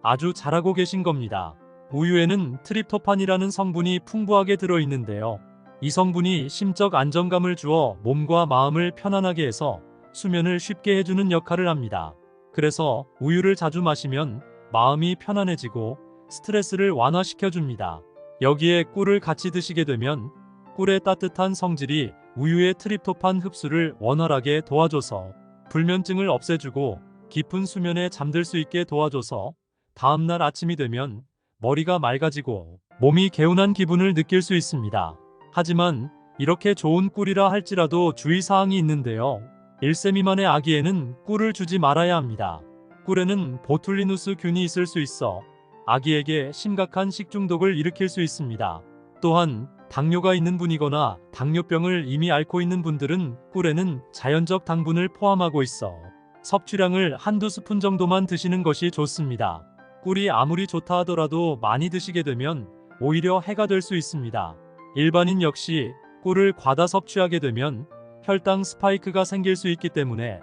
아주 잘하고 계신 겁니다. 우유에는 트립토판이라는 성분이 풍부하게 들어있는데요. 이 성분이 심적 안정감을 주어 몸과 마음을 편안하게 해서 수면을 쉽게 해주는 역할을 합니다. 그래서 우유를 자주 마시면 마음이 편안해지고 스트레스를 완화시켜줍니다. 여기에 꿀을 같이 드시게 되면 꿀의 따뜻한 성질이 우유의 트립토판 흡수를 원활하게 도와줘서 불면증을 없애주고 깊은 수면에 잠들 수 있게 도와줘서 다음날 아침이 되면 머리가 맑아지고 몸이 개운한 기분을 느낄 수 있습니다. 하지만 이렇게 좋은 꿀이라 할지라도 주의사항이 있는데요. 1세 미만의 아기에는 꿀을 주지 말아야 합니다. 꿀에는 보툴리누스 균이 있을 수 있어 아기에게 심각한 식중독을 일으킬 수 있습니다. 또한 당뇨가 있는 분이거나 당뇨병을 이미 앓고 있는 분들은 꿀에는 자연적 당분을 포함하고 있어 섭취량을 한두 스푼 정도만 드시는 것이 좋습니다. 꿀이 아무리 좋다 하더라도 많이 드시게 되면 오히려 해가 될 수 있습니다. 일반인 역시 꿀을 과다 섭취하게 되면 혈당 스파이크가 생길 수 있기 때문에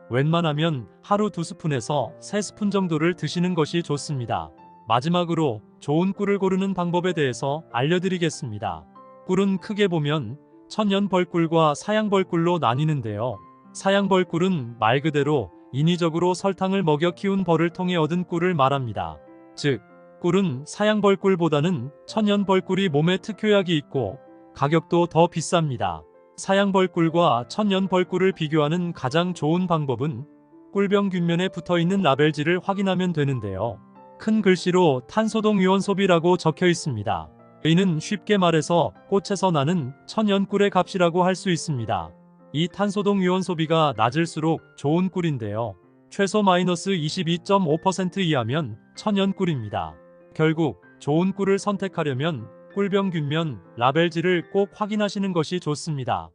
웬만하면 하루 2스푼에서 3스푼 정도를 드시는 것이 좋습니다. 마지막으로 좋은 꿀을 고르는 방법에 대해서 알려드리겠습니다. 꿀은 크게 보면 천연벌꿀과 사양벌꿀로 나뉘는데요. 사양벌꿀은 말 그대로 인위적으로 설탕을 먹여 키운 벌을 통해 얻은 꿀을 말합니다. 즉, 꿀은 사양벌꿀보다는 천연벌꿀이 몸에 특효약이 있고 가격도 더 비쌉니다. 사양벌꿀과 천연벌꿀을 비교하는 가장 좋은 방법은 꿀병 균면에 붙어있는 라벨지를 확인하면 되는데요. 큰 글씨로 탄소동위원 소비라고 적혀 있습니다. 이는 쉽게 말해서 꽃에서 나는 천연꿀의 값이라고 할 수 있습니다. 이 탄소동위원 소비가 낮을수록 좋은 꿀인데요. 최소 마이너스 22.5% 이하면 천연꿀입니다. 결국 좋은 꿀을 선택하려면 꿀병 균면 라벨지를 꼭 확인하시는 것이 좋습니다.